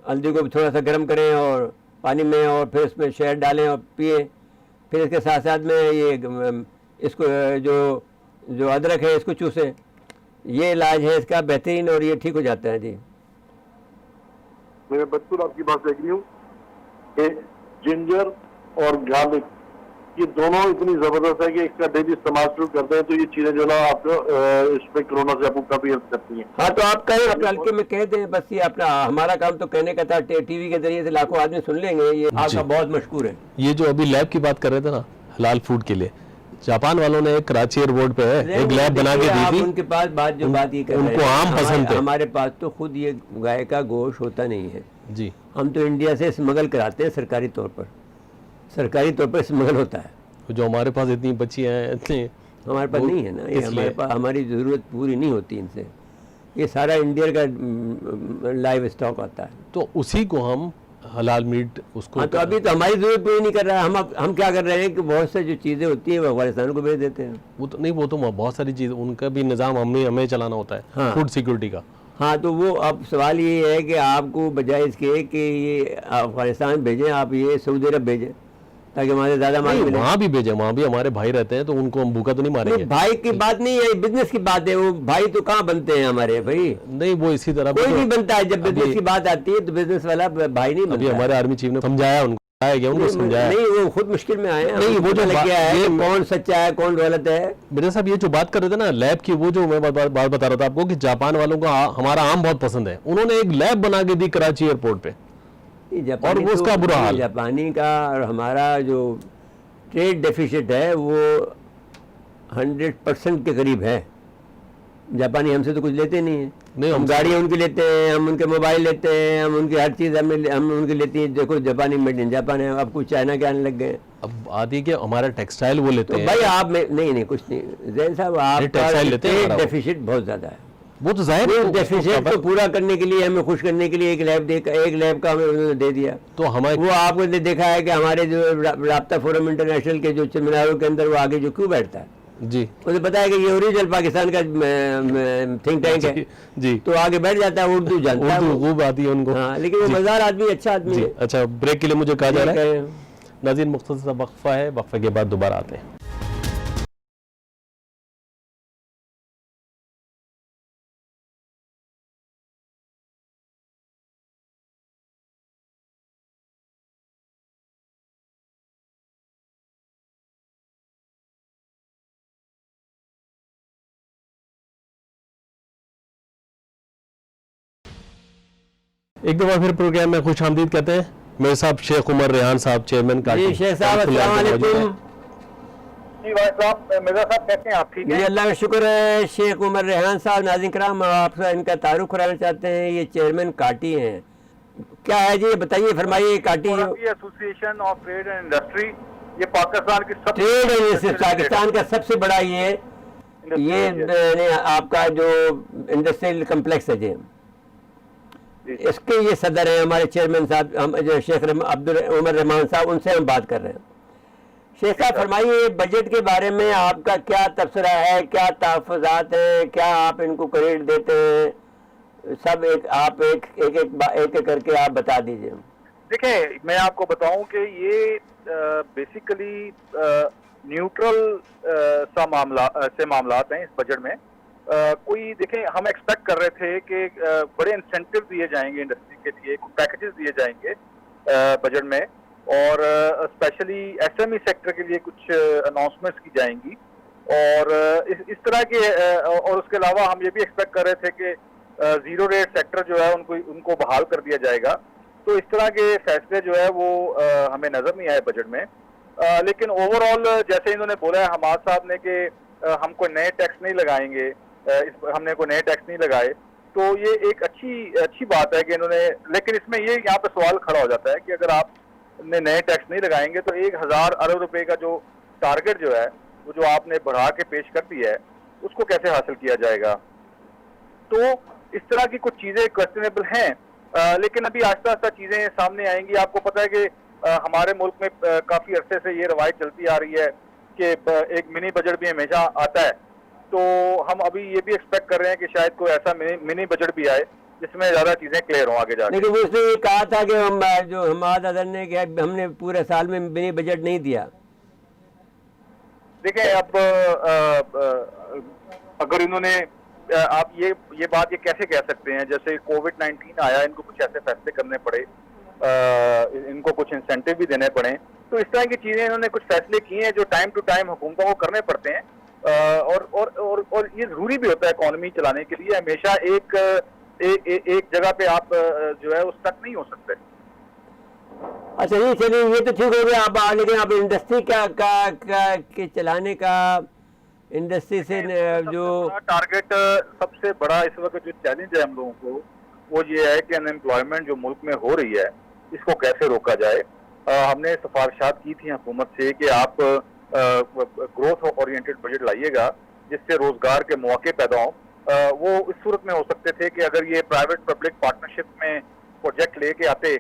हल्दी को थोड़ा सा गर्म करें और पानी में, और फिर इसमें शहद डालें और पिए। फिर इसके साथ साथ में ये इसको जो अदरक है इसको चूसें। ये इलाज है इसका बेहतरीन, और ये ठीक हो जाता है जी। मैं बिल्कुल आपकी बात देख रही हूँ कि जिंजर और गार्लिक ये दोनों इतनी जबरदस्त है कि इसका डेली इस्तेमाल शुरू करते हैं तो ये चीजें जो ना आपको इसमें कोरोना से आपको काफी हेल्प करती हैं। हाँ तो आप कहें, आप हल्के में कह दें, बस ये अपना हमारा काम तो कहने का था, टीवी के जरिए से लाखों आदमी सुन लेंगे, ये आपका बहुत मशहूर है। ये जो अभी लैब की बात कर रहे थे ना हलाल फूड के लिए, जापान वालों ने कराची एयरपोर्ट पे एक लैब बना के दी थी। उनके पास बात ये कर रहे हैं, उनको आम पसंद है। हमारे पास तो खुद ये गाय का गोश्त होता नहीं है जी, हम तो इंडिया से स्मगल कराते हैं, सरकारी तौर पर स्मगल होता है। जो हमारे पास इतनी बची हैं, इतनी हमारे पास नहीं है ना, ये हमारे पास हमारी ज़रूरत पूरी नहीं होती इनसे, ये सारा इंडिया का लाइव स्टॉक आता है, तो उसी को हम हलाल मीट उसको। हाँ, तो अभी तो हमारी जरूरत पूरी नहीं कर रहा है। हम क्या कर रहे हैं कि बहुत सारी जो चीज़ें होती हैं वो अफगानिस्तान को भेज देते हैं। वो तो नहीं, वो तो बहुत सारी चीज़, उनका भी निज़ाम हमें चलाना होता है। हाँ, फूड सिक्योरिटी का। हाँ, तो वो अब सवाल ये है कि आपको बजाय इसके कि ये अफगानिस्तान भेजें, आप ये सऊदी अरब भेजें ताकि हमारे ज़्यादा माल मिले। वहाँ भी भेजें, वहाँ भी हमारे भाई रहते हैं, तो उनको हम भूखा तो नहीं मारेंगे। भाई की बात नहीं है, बिजनेस की बात है। वो भाई तो कहाँ बनते हैं हमारे भाई? नहीं, वो इसी तरह कोई नहीं बनता है। जब बिजनेस की बात आती है तो बिजनेस वाला भाई नहीं बनता। अभी हमारे आर्मी चीफ ने समझाया, उनको समझाया। नहीं, वो खुद मुश्किल में आए हैं। नहीं, वो जो लग गया है कौन सच्चा है कौन गलत है। मेरे साहब ये जो बात कर रहे थे ना लैब की, वो जो मैं बात बता रहा था आपको कि जापान वालों को हमारा आम बहुत पसंद है, उन्होंने एक लैब बना के दी कराची एयरपोर्ट पे। जापानी और उसका बुरा हाल। जापानी का और हमारा जो ट्रेड डेफिसिट है वो 100% के करीब है। जापानी हमसे तो कुछ लेते नहीं है, नहीं, हम हमसे- गाड़ियाँ उनकी लेते हैं, हम उनके मोबाइल लेते हैं, हम उनकी हर चीज़ हम उनकी लेती हैं। देखो जापानी मेड इन जापान है, अब कुछ चाइना के आने लग गए। अब आदि के हमारा टेक्सटाइल वो लेते तो हैं। भाई आप नहीं कुछ नहीं जैन साहब, आपका टेक्सटाइल लेते हैं ट्रेड हमारा वो। डेफिसिट बहुत ज़्यादा है। वो तो जाहिर है, उस उसको डेफिसिट को cover- पूरा करने के लिए, हमें खुश करने के लिए एक लैब का हमें उन्होंने दे दिया। तो हमारे वो आपको देखा है कि हमारे जो राब्ता फोरम इंटरनेशनल के जो सेमिनारों के अंदर वो आगे जो क्यों बैठता है, जी उसे पता है कि ये ओरिजिनल पाकिस्तान का थिंक टैंक है, जी तो आगे बैठ जाता है, उर्दू जानता है उर्दू वो। खूब आती है उनको। हाँ, लेकिन वो मज़ेदार आदमी, अच्छा आदमी जी है। अच्छा, ब्रेक के लिए मुझे कहा जा रहा है। ठीक है। नाज़रीन, मुख्तसर सा वक्फा है, वक्फे के बाद दोबारा आते हैं। एक दफ़ा फिर प्रोग्राम में खुश आमदीद कहते हैं। मेरे साहब शेख उमर रेहान साहब, चेयरमैन जी शेख साहब, अस्सलाम वालेकुम। जी भाई साहब, मिर्जा साहब कैसे हैं आप? ठीक जी है। अल्लाह का शुक्र है। शेख उमर रेहान साहब, नाज़रीन कराम, आपसे इनका तारुफ कराना चाहते हैं। ये चेयरमैन काटी हैं, क्या है जी, ये बताइए, फरमाइए। काटी जो association of trade and industry, ये पाकिस्तान की ट्रेड है, पाकिस्तान का सबसे बड़ा ये आपका जो इंडस्ट्रियल कम्प्लेक्स है जी, इसके ये सदर हैं हमारे चेयरमैन साहब, हम जो शेख अब्दुल उमर रहमान साहब, उनसे हम बात कर रहे हैं। शेख साहब फरमाइए, बजट के बारे में आपका क्या तबसरा है, क्या तहफ़्फ़ुज़ात हैं, क्या आप इनको क्रेडिट देते हैं, सब आप एक करके आप बता दीजिए। देखिए, मैं आपको बताऊं कि ये बेसिकली न्यूट्रल से मामलात हैं इस बजट में। कोई देखें, हम एक्सपेक्ट कर रहे थे कि बड़े इंसेंटिव दिए जाएंगे इंडस्ट्री के लिए, कुछ पैकेजेस दिए जाएंगे बजट में, और स्पेशली एसएमई सेक्टर के लिए कुछ अनाउंसमेंट्स की जाएंगी, और इस तरह के और उसके अलावा हम ये भी एक्सपेक्ट कर रहे थे कि जीरो रेट सेक्टर जो है उनको बहाल कर दिया जाएगा। तो इस तरह के फैसले जो है वो हमें नजर नहीं आए बजट में। लेकिन ओवरऑल जैसे इन्होंने बोला है हमाद साहब ने कि हम कोई नए टैक्स नहीं लगाएंगे, हमने कोई नए टैक्स नहीं लगाए, तो ये एक अच्छी बात है कि इन्होंने, लेकिन इसमें ये यहाँ पे सवाल खड़ा हो जाता है कि अगर आपने नए टैक्स नहीं लगाएंगे तो 1000 अरब रुपए का जो टारगेट जो है वो जो आपने बढ़ा के पेश कर दिया है उसको कैसे हासिल किया जाएगा। तो इस तरह की कुछ चीजें क्वेश्चनेबल हैं, लेकिन अभी आहिस्ता आहिस्ता चीजें सामने आएंगी। आपको पता है कि हमारे मुल्क में काफी अरसे से ये रवायत चलती आ रही है कि एक मिनी बजट भी हमेशा आता है, तो हम अभी ये भी एक्सपेक्ट कर रहे हैं कि शायद कोई ऐसा मिनी बजट भी आए जिसमें ज्यादा चीजें क्लियर हों आगे जाके। लेकिन वो उसने ये कहा था कि हम जो हमाद अदर ने कि हमने पूरे साल में मिनी बजट नहीं दिया। देखें, अब अगर इन्होंने आप ये बात ये कैसे कह सकते हैं, जैसे कोविड-19 आया, इनको कुछ ऐसे फैसले करने पड़े, इनको कुछ इंसेंटिव भी देने पड़े, तो इस तरह की चीजें इन्होंने कुछ फैसले किए हैं जो टाइम टू टाइम हुकूमतों को करने पड़ते हैं, और ये जरूरी भी होता है इकोनॉमी चलाने के लिए। हमेशा एक जगह पे आप जो है उस तक नहीं हो सकते। अच्छा जी, चलिए ये तो ठीक हो गया। आप लेकिन आप इंडस्ट्री के चलाने का, इंडस्ट्री से जो टारगेट, सबसे बड़ा इस वक्त जो चैलेंज है हम लोगों को वो ये है कि अनएम्प्लॉयमेंट जो मुल्क में हो रही है इसको कैसे रोका जाए। हमने सिफारिशात की थी हुकूमत से कि आप ग्रोथ ओरिएंटेड बजट लाइएगा जिससे रोजगार के मौके पैदा हों। वो इस सूरत में हो सकते थे कि अगर ये प्राइवेट पब्लिक पार्टनरशिप में प्रोजेक्ट लेके आते,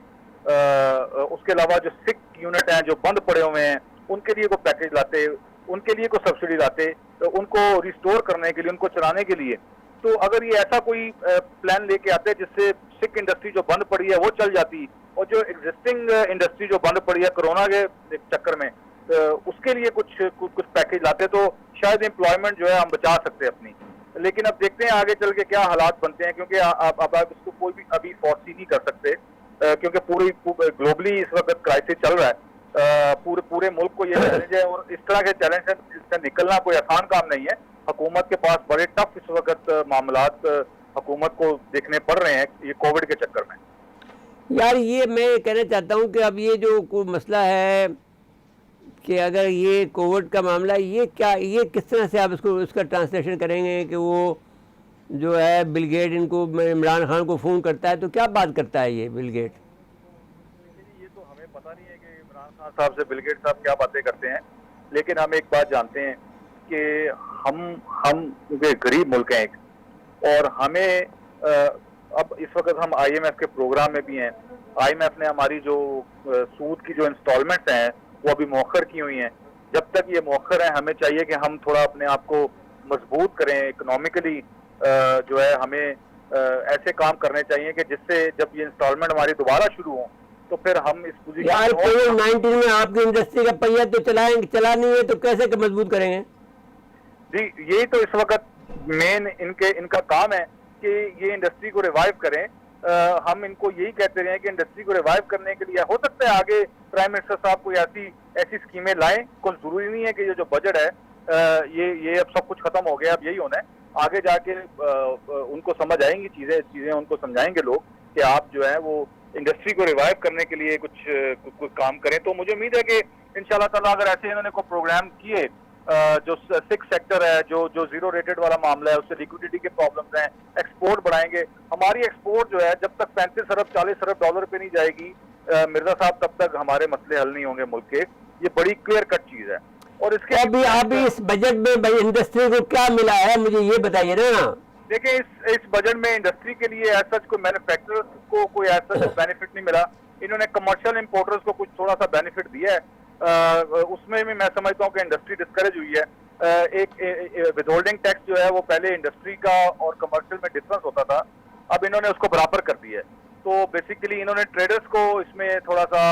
उसके अलावा जो सिक यूनिट हैं जो बंद पड़े हुए हैं उनके लिए कोई पैकेज लाते, उनके लिए कोई सब्सिडी लाते, तो उनको रिस्टोर करने के लिए, उनको चलाने के लिए। तो अगर ये ऐसा कोई प्लान लेके आते जिससे सिक इंडस्ट्री जो बंद पड़ी है वो चल जाती, और जो एग्जिस्टिंग इंडस्ट्री जो बंद पड़ी है कोरोना के चक्कर में, उसके लिए कुछ पैकेज लाते, तो शायद एम्प्लॉयमेंट जो है हम बचा सकते अपनी। लेकिन अब देखते हैं आगे चल के क्या हालात बनते हैं, क्योंकि अब आप इसको कोई भी अभी फोर्सी नहीं कर सकते, क्योंकि पूरी ग्लोबली इस वक्त क्राइसिस चल रहा है। पूरे मुल्क को ये चैलेंज है, और इस तरह के चैलेंज से इससे निकलना कोई आसान काम नहीं है। हुकूमत के पास बड़े टफ इस वक्त मामलात हुकूमत को देखने पड़ रहे हैं ये कोविड के चक्कर में। यार ये मैं कहना चाहता हूँ कि अब ये जो कोई मसला है कि अगर ये कोविड का मामला, ये क्या, ये किस तरह से आप इसको उसका ट्रांसलेशन करेंगे कि वो जो है बिल गेट इनको, इमरान खान को फ़ोन करता है, तो क्या बात करता है ये बिल गेट? ये तो हमें पता नहीं है कि इमरान खान साहब से बिल गेट साहब क्या बातें करते हैं, लेकिन हम एक बात जानते हैं कि हम गरीब मुल्क हैं एक, और हमें अब इस वक्त हम IMF के प्रोग्राम में भी हैं। IMF ने हमारी जो सूद की जो इंस्टॉलमेंट्स हैं वो अभी मौखर की हुई हैं। जब तक ये मौखर है, हमें चाहिए कि हम थोड़ा अपने आप को मजबूत करें इकोनॉमिकली। जो है हमें ऐसे काम करने चाहिए कि जिससे जब ये इंस्टॉलमेंट हमारी दोबारा शुरू हो तो फिर हम इस पोजीशन यार कोविड-19 में आपकी इंडस्ट्री का पहिया तो चला नहीं है, तो कैसे मजबूत करेंगे? जी, यही तो इस वक्त मेन इनका काम है कि ये इंडस्ट्री को रिवाइव करें। हम इनको यही कहते रहे हैं कि इंडस्ट्री को रिवाइव करने के लिए हो सकता है आगे प्राइम मिनिस्टर साहब कोई ऐसी स्कीमें लाएं। कोई जरूरी नहीं है कि ये जो बजट है ये अब सब कुछ खत्म हो गया, अब यही होना है। आगे जाके उनको समझ आएंगी चीजें उनको समझाएंगे लोग कि आप जो है वो इंडस्ट्री को रिवाइव करने के लिए कुछ काम करें। तो मुझे उम्मीद है कि इंशाल्लाह ताला अगर ऐसे इन्होंने कोई प्रोग्राम किए, जो 6 सेक्टर है, जो जीरो रेटेड वाला मामला है, उससे लिक्विडिटी के प्रॉब्लम्स हैं, एक्सपोर्ट बढ़ाएंगे। हमारी एक्सपोर्ट जो है जब तक 35 अरब 40 अरब डॉलर पे नहीं जाएगी मिर्जा साहब, तब तक हमारे मसले हल नहीं होंगे मुल्क के। ये बड़ी क्लियर कट चीज है। और इसके अभी इस बजट में भाई इंडस्ट्री को क्या मिला है, मुझे ये बताइए ना। देखिए, इस बजट में इंडस्ट्री के लिए ऐसा कोई मैन्युफैक्चरर्स को कोई ऐसा बेनिफिट नहीं मिला। इन्होंने कमर्शियल इंपोर्टर्स को कुछ थोड़ा सा बेनिफिट दिया है। उसमें भी मैं समझता हूँ कि इंडस्ट्री डिस्करेज हुई है। एक विदहोल्डिंग टैक्स जो है वो पहले इंडस्ट्री का और कमर्शियल में डिफरेंस होता था, अब इन्होंने उसको बराबर कर दिया है। तो बेसिकली इन्होंने ट्रेडर्स को इसमें थोड़ा सा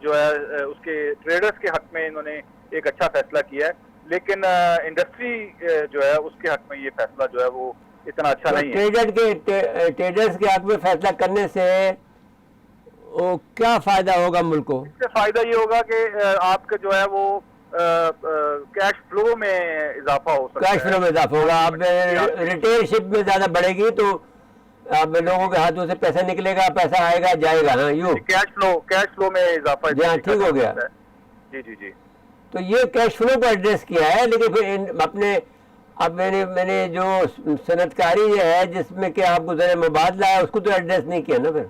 जो है उसके ट्रेडर्स के हक में इन्होंने एक अच्छा फैसला किया है, लेकिन इंडस्ट्री जो है उसके हक में ये फैसला जो है वो इतना अच्छा नहीं है। ट्रेडर्स के हक में फैसला करने से वो क्या फायदा होगा मुल्क को? इससे फायदा ये होगा कि आपके जो है वो कैश फ्लो में इजाफा हो सकता है। कैश फ्लो में इजाफा होगा, आप रिटेलशिप में ज्यादा बढ़ेगी तो अब लोगों के हाथों से पैसा निकलेगा, पैसा आएगा जाएगा। हाँ, यूँ कैश फ्लो में इजाफा। जी हाँ, ठीक हो गया। जी। तो ये कैश फ्लो को एड्रेस किया है, लेकिन फिर अपने अब मैंने जो सनतकारी है जिसमें कि आप गुजरे मुबादला है, उसको तो एड्रेस नहीं किया ना। फिर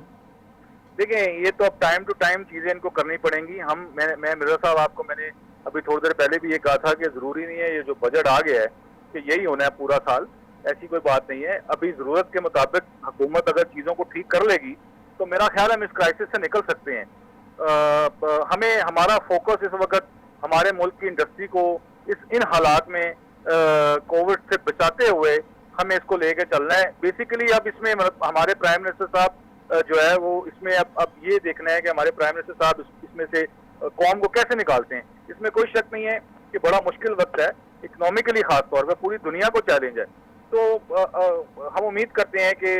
देखिए, ये तो अब टाइम टू टाइम चीजें इनको करनी पड़ेंगी। मैं मिर्जा साहब आपको मैंने अभी थोड़ी देर पहले भी ये कहा था कि जरूरी नहीं है ये जो बजट आ गया है कि यही होना है पूरा साल, ऐसी कोई बात नहीं है। अभी जरूरत के मुताबिक हुकूमत अगर चीजों को ठीक कर लेगी तो मेरा ख्याल हम इस क्राइसिस से निकल सकते हैं। हमें हमारा फोकस इस वक्त हमारे मुल्क की इंडस्ट्री को इन हालात में कोविड से बचाते हुए हमें इसको लेके चलना है। बेसिकली अब इसमें हमारे प्राइम मिनिस्टर साहब जो है वो इसमें अब ये देखना है कि हमारे प्राइम मिनिस्टर साहब इसमें से कौम को कैसे निकालते हैं। इसमें कोई शक नहीं है कि बड़ा मुश्किल वक्त है, इकोनॉमिकली खास तौर पर पूरी दुनिया को चैलेंज है। तो हम उम्मीद करते हैं कि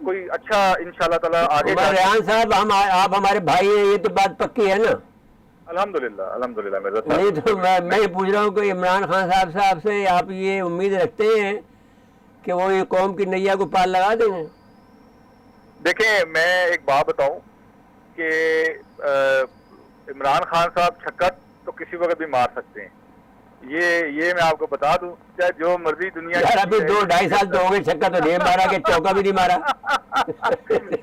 कोई अच्छा इंशाल्लाह ताला आगे। रेहान साहब, आप हमारे भाई हैं, ये तो बात पक्की है ना? अल्हम्दुलिल्लाह मेरा नहीं तो मैं ये पूछ रहा हूँ कि इमरान खान साहब से आप ये उम्मीद रखते हैं कि वो ये कौम की नैया को पार लगा देंगे? देखें, मैं एक बात बताऊं कि इमरान खान साहब छक्का तो किसी वक्त भी मार सकते हैं। ये मैं आपको बता दूं, चाहे जो मर्जी दुनिया। यार अभी 2-2.5 साल तो हो गए, छक्का तो नहीं मारा, कि चौका भी नहीं मारा।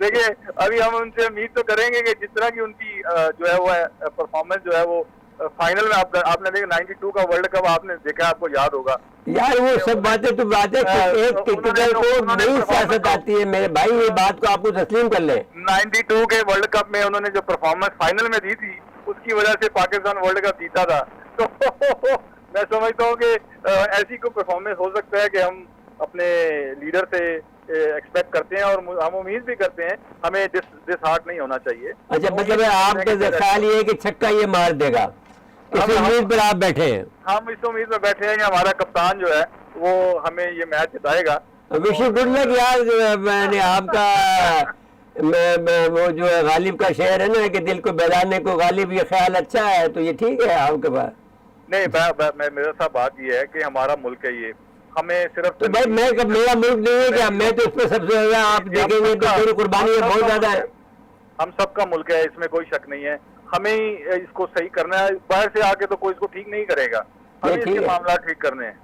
देखिए, अभी हम उनसे उम्मीद तो करेंगे कि जिस तरह की उनकी जो है वो परफॉर्मेंस जो है वो फाइनल में आपने देखा 92 का वर्ल्ड कप आपने देखा, आपको याद होगा। यार वो सब बातें एक क्रिकेटर को नई सियासत आती है मेरे भाई, ये बात को आपको तस्लीम कर ले। 92 के वर्ल्ड कप में उन्होंने जो परफॉर्मेंस फाइनल में दी थी, उसकी वजह से पाकिस्तान वर्ल्ड कप जीता था। तो मैं समझता हूँ कि ऐसी कोई परफॉर्मेंस हो सकता है कि हम अपने लीडर से एक्सपेक्ट करते हैं और हम उम्मीद भी करते हैं। हमें डिसहार्ट नहीं होना चाहिए। अच्छा, मतलब आपका ख्याल ये है कि छक्का ये मार देगा, इस उम्मीद पर आप बैठे हैं? हम इस उम्मीद में बैठे हैं कि हमारा कप्तान जो है वो हमें ये मैच जिताएगा। विश यू गुड लक यार। मैंने आपका वो जो है गालिब का शेर है ना कि दिल को बहलाने को गालिब, ये ख्याल अच्छा है, तो ये ठीक है आपके पास? नहीं, मेरा साहब बात ये है कि हमारा मुल्क है, ये हमें सिर्फ तो भाई मेरा मुल्क नहीं है क्या? मैं तो इस पर सबसे ज्यादा, आप देखेंगे तो मेरी कुर्बानी बहुत ज्यादा है। हम सबका मुल्क है, इसमें कोई शक नहीं है। हमें ही इसको सही करना है, बाहर से आके तो कोई इसको ठीक नहीं करेगा, हमें ठीक इसके है। मामला ठीक करने हैं।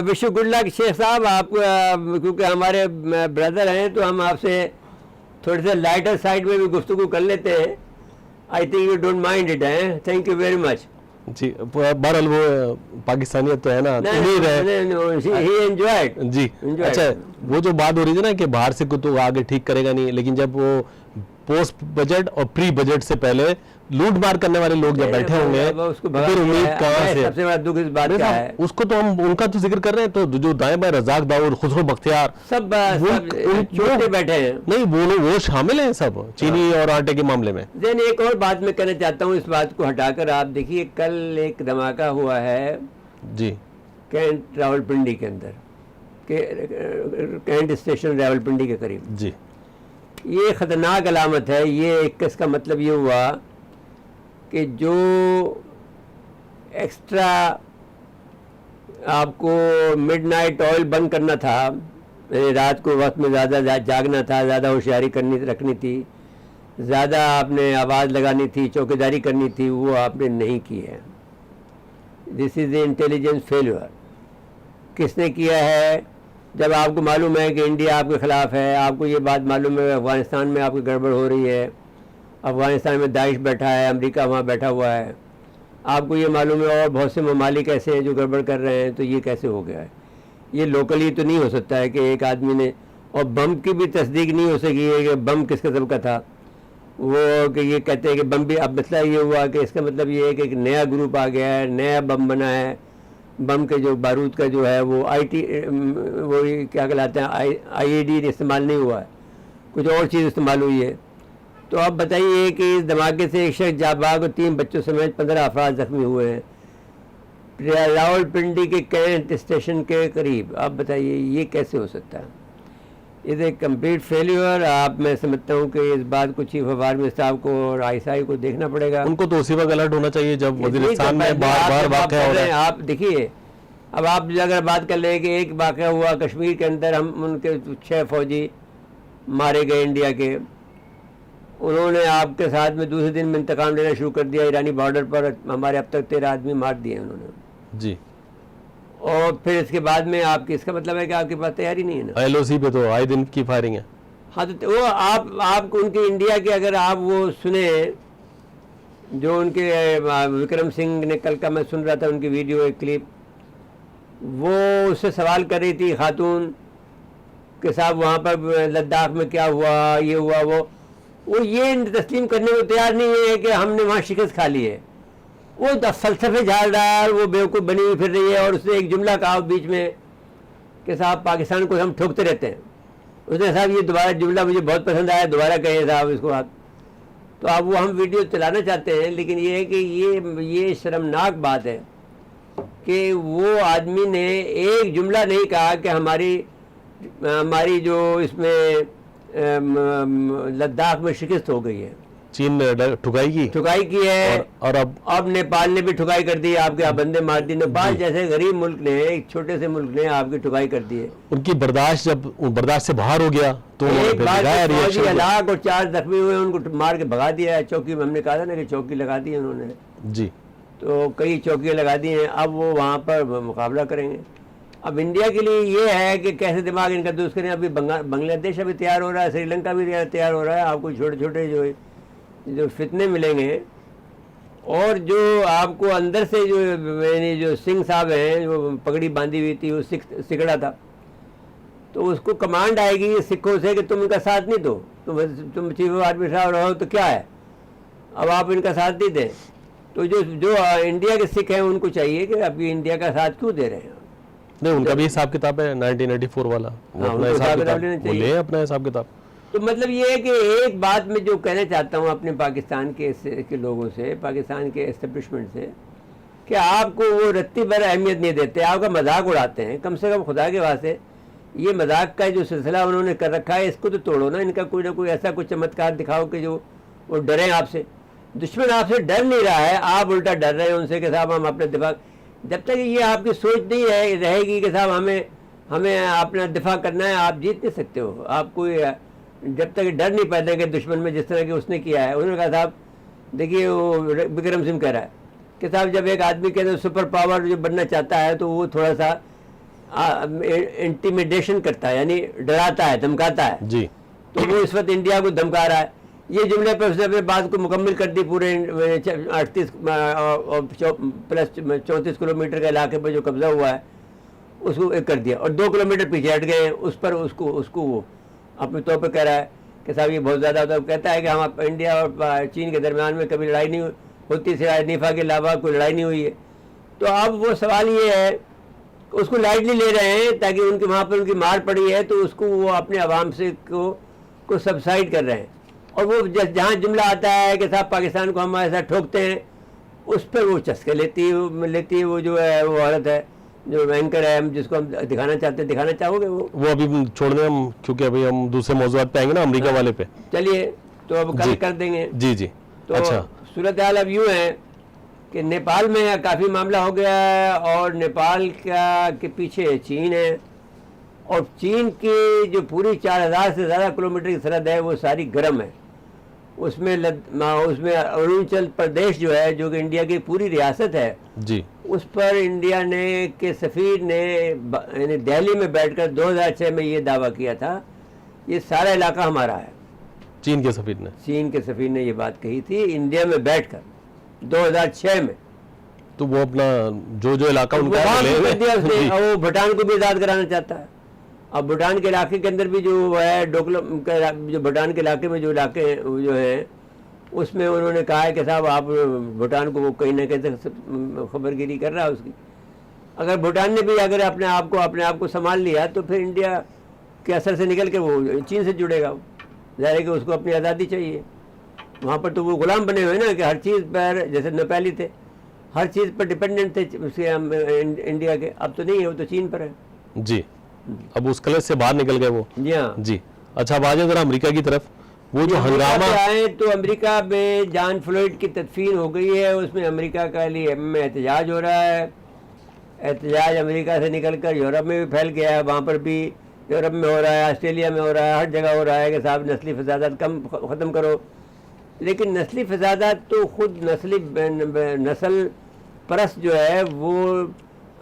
विश गुड लक शेख साहब, आप क्योंकि हमारे ब्रदर हैं तो हम आपसे थोड़े से लाइटर साइड में भी गुफ्तगू कर लेते हैं। I think you don't mind it है। Thank you very much. जी बहरहाल वो पाकिस्तानियत तो है ना, उम्मीद है ही एंजॉयड जी। Enjoy. अच्छा, वो जो बात हो रही थी ना कि बाहर से तो आगे ठीक करेगा नहीं, लेकिन जब वो पोस्ट बजट और प्री बजट से पहले लूट मार करने वाले लोग जब बैठे होंगे उसको तो फिर उम्मीद कहाँ से? सबसे बड़ा दुख इस बात नहीं का साहब, है, उसको तो हम उनका तो जिक्र कर रहे हैं, तो जो दाएं बाएं रजाक दाऊद, खुसरो बख्तियार, सब वो- छोटे बैठे हैं। नहीं वो शामिल हैं सब चीनी और आटे के मामले में। देन एक और बात मैं कहना चाहता हूँ, इस बात को हटाकर आप देखिए, कल एक धमाका हुआ है जी कैंट रावलपिंडी के अंदर, कैंट स्टेशन रावलपिंडी के करीब। जी ये ख़तरनाक अलामत है। ये एक इसका मतलब ये हुआ कि जो एक्स्ट्रा आपको मिडनाइट ऑयल बंद करना था, रात को वक्त में ज़्यादा जागना था, ज़्यादा होशियारी रखनी थी, ज़्यादा आपने आवाज़ लगानी थी, चौकीदारी करनी थी, वो आपने नहीं की है। This is the intelligence failure. किसने किया है? जब आपको मालूम है कि इंडिया आपके ख़िलाफ़ है, आपको ये बात मालूम है अफ़गानिस्तान में आपकी गड़बड़ हो रही है, अफ़गानिस्तान में दाइश बैठा है, अमेरिका वहाँ बैठा हुआ है, आपको ये मालूम है और बहुत से ममालिक ऐसे हैं जो गड़बड़ कर रहे हैं, तो ये कैसे हो गया है? ये लोकली तो नहीं हो सकता है कि एक आदमी ने, और बम की भी तस्दीक नहीं हो सकी है कि बम किस किस्म का था। वो कि ये कहते हैं कि बम भी, अब मसला ये हुआ कि इसका मतलब ये है कि एक नया ग्रुप आ गया है, नया बम बना है। बम के जो बारूद का जो है वो वो क्या कहलाते हैं, IED इस्तेमाल नहीं हुआ है, कुछ और चीज़ इस्तेमाल हुई है। तो आप बताइए कि इस धमाके से एक शख्स जाबाग और 3 बच्चों समेत 15 अफराद जख्मी हुए हैं रावलपिंडी के कैंट स्टेशन के करीब। आप बताइए ये कैसे हो सकता है? Is A complete failure. आप, मैं समझता हूँ कि इस बात को चीफ ऑफ आर्मी स्टाफ को और ISI को देखना पड़ेगा। उनको तो उसी वक्त अलर्ट होना चाहिए जब वजीरिस्तान में बार वाक़या हो रहा है। आप देखिए, अब आप अगर बात कर लें कि एक वाक़या हुआ कश्मीर के अंदर, हम उनके 6 फौजी मारे गए इंडिया के, उन्होंने आपके साथ में दूसरे दिन में इंतकाम लेना शुरू कर दिया ईरानी बॉर्डर पर। हमारे अब तक 13 आदमी मार दिए उन्होंने जी। और फिर इसके बाद में आपकी, इसका मतलब है कि आपके पास तैयारी नहीं है ना। LOC पे तो आए दिन की फायरिंग है। हाँ, तो वो आप उनके इंडिया के अगर आप वो सुने, जो उनके विक्रम सिंह ने, कल का मैं सुन रहा था उनकी वीडियो एक क्लिप, वो उससे सवाल कर रही थी खातून के साहब वहाँ पर लद्दाख में क्या हुआ, ये हुआ वो ये तस्लीम करने को तैयार नहीं है कि हमने वहाँ शिकस्त खा ली है। वो फलसफे झाड़ रहा है, वो बेवकूफ़ बनी हुई फिर रही है। और उसने एक जुमला कहा बीच में कि साहब पाकिस्तान को हम ठोकते रहते हैं। उसने साहब ये दोबारा जुमला मुझे बहुत पसंद आया, दोबारा कहें साहब इसको आप। तो आप वो हम वीडियो चलाना चाहते हैं, लेकिन ये है कि ये शर्मनाक बात है कि वो आदमी ने एक जुमला नहीं कहा कि हमारी जो इसमें लद्दाख में शिकस्त हो गई है, चीन ने ठुकाई की है और अब नेपाल ने भी ठुकाई कर दी, आपके बंदे मार दी। नेपाल जैसे गरीब मुल्क ने, एक छोटे से मुल्क ने आपकी ठुकाई कर दी है। उनकी बर्दाश्त से बाहर हो गया तो एक बार हलाक और 4 जख्मी हुए, उनको मार के भगा दिया है। चौकी में हमने कहा था ना कि चौकी लगा दी है उन्होंने जी, तो कई चौकियाँ लगा दी हैं। अब वो वहाँ पर मुकाबला करेंगे। अब इंडिया के लिए ये है कि कैसे दिमाग इनका दुरुस्त करें। अभी बांग्लादेश अभी तैयार हो रहा है, श्रीलंका भी तैयार हो रहा है। आपको छोटे छोटे जो फितने मिलेंगे, और जो आपको अंदर से जो सिंह साहब हैं, जो पगड़ी बांधी हुई थी, वो सिकड़ा था, तो उसको कमांड आएगी सिखों से कि तुम इनका साथ नहीं दो, तुम चीफ ऑफ आर्मी साहब रहो तो क्या है, अब आप इनका साथ नहीं दें। तो जो इंडिया के सिख हैं उनको चाहिए कि अभी इंडिया का साथ क्यों दे रहे हैं। नहीं, उनका भी हिसाब किताब है 1984 वाला, वो अपना हिसाब किताब। तो मतलब ये है कि एक बात मैं जो कहना चाहता हूँ अपने पाकिस्तान के लोगों से, पाकिस्तान के एस्टेब्लिशमेंट से, कि आपको वो रत्ती भर अहमियत नहीं देते, आपका मजाक उड़ाते हैं। कम से कम खुदा के वास्ते ये मजाक का जो सिलसिला उन्होंने कर रखा है, इसको तो तोड़ो ना। इनका कोई ना कोई ऐसा कुछ चमत्कार दिखाओ कि जो वो डरें आपसे। दुश्मन आपसे डर नहीं रहा है, आप उल्टा डर रहे हैं उनसे कि साहब हम अपने दिफा। जब तक ये आपकी सोच नहीं रहेगी कि साहब हमें अपना दिफा करना है, आप जीत नहीं सकते हो। आप कोई जब तक डर नहीं पैदा कि दुश्मन में जिस तरह की उसने किया है। उन्होंने कहा साहब देखिए वो विक्रम सिंह कह रहा है कि साहब जब एक आदमी के अंदर सुपर पावर जो बनना चाहता है तो वो थोड़ा सा इंटिमिडेशन करता है, यानी डराता है, धमकाता है। जी। तो वो इस वक्त इंडिया को धमका रहा है। ये जुमले पर उसने अपने बात को मुकम्मल कर दी। पूरे 38 प्लस 34 किलोमीटर के इलाके पर जो कब्जा हुआ है उसको एक कर दिया, और 2 किलोमीटर पीछे हट गए हैं। उस पर उसको वो अपने तौर पर कह रहा है कि साहब ये बहुत ज़्यादा होता है। कहता है कि हम इंडिया और चीन के दरमियान में कभी लड़ाई नहीं होती, सिवाय निफा के अलावा कोई लड़ाई नहीं हुई है। तो अब वो सवाल ये है, उसको लाइटली ले रहे हैं ताकि उनके वहाँ पर उनकी मार पड़ी है तो उसको वो अपने आवाम से को सबसाइड कर रहे हैं। और वो जहाँ जुमला आता है कि साहब पाकिस्तान को हम ऐसा ठोकते हैं, उस पर वो चस्के लेती है वो जो है वो औरत है जो एंकर है, हम जिसको हम दिखाना चाहते हैं। दिखाना चाहोगे वो अभी छोड़ दें हम, क्योंकि अभी हम दूसरे मौजूद पे आएंगे ना, अमेरिका वाले पे। चलिए तो अब कल कर देंगे। जी जी। तो अच्छा, सूरत हाल अब यूँ है कि नेपाल में काफ़ी मामला हो गया है, और नेपाल के पीछे चीन है, और चीन की जो पूरी 4000 से ज़्यादा किलोमीटर की सरहद है वो सारी गर्म है। उसमें अरुणाचल प्रदेश जो है, जो कि इंडिया की पूरी रियासत है जी, उस पर इंडिया के सफ़ीर ने यानी दिल्ली में बैठकर 2006 में ये दावा किया था ये सारा इलाका हमारा है। चीन के सफीर ने ये बात कही थी इंडिया में बैठकर 2006 में। तो वो अपना जो इलाका उनका है, वो ले कर दिया उसने, जी। और वो भूटान को भी आज़ाद कराना चाहता है। अब भूटान के इलाके के अंदर भी जो है जो भूटान के इलाके में जो इलाके जो हैं उसमें उन्होंने कहा है कि साहब आप भूटान को वो कहीं ना कहीं खबरगिरी कर रहा है उसकी। अगर भूटान ने भी अगर अपने आप को संभाल लिया तो फिर इंडिया के असर से निकल के वो चीन से जुड़ेगा। ज़ाहिर है कि उसको अपनी आज़ादी चाहिए। वहाँ पर तो वो गुलाम बने हुए ना कि हर चीज़ पर, जैसे नेपाली थे हर चीज़ पर डिपेंडेंट थे उसके इंडिया के। अब तो नहीं है, वो तो चीन पर है। जी, अब उस कलर से बाहर निकल गए वो। जी हाँ जी। अच्छा, अब आ जाए जरा अमेरिका की तरफ। वो जो हंगामा आए तो अमेरिका में जॉन फ्लॉयड की तदफीन हो गई है, उसमें अमेरिका के लिए में एहतजाज हो रहा है। एहतजाज अमेरिका से निकलकर यूरोप में भी फैल गया है। वहाँ पर भी यूरोप में हो रहा है, ऑस्ट्रेलिया में हो रहा है, हर जगह हो रहा है कि साहब नस्ली फसादात ख़त्म करो। लेकिन नस्ली फसादात तो खुद नस्ल परस्त जो है वो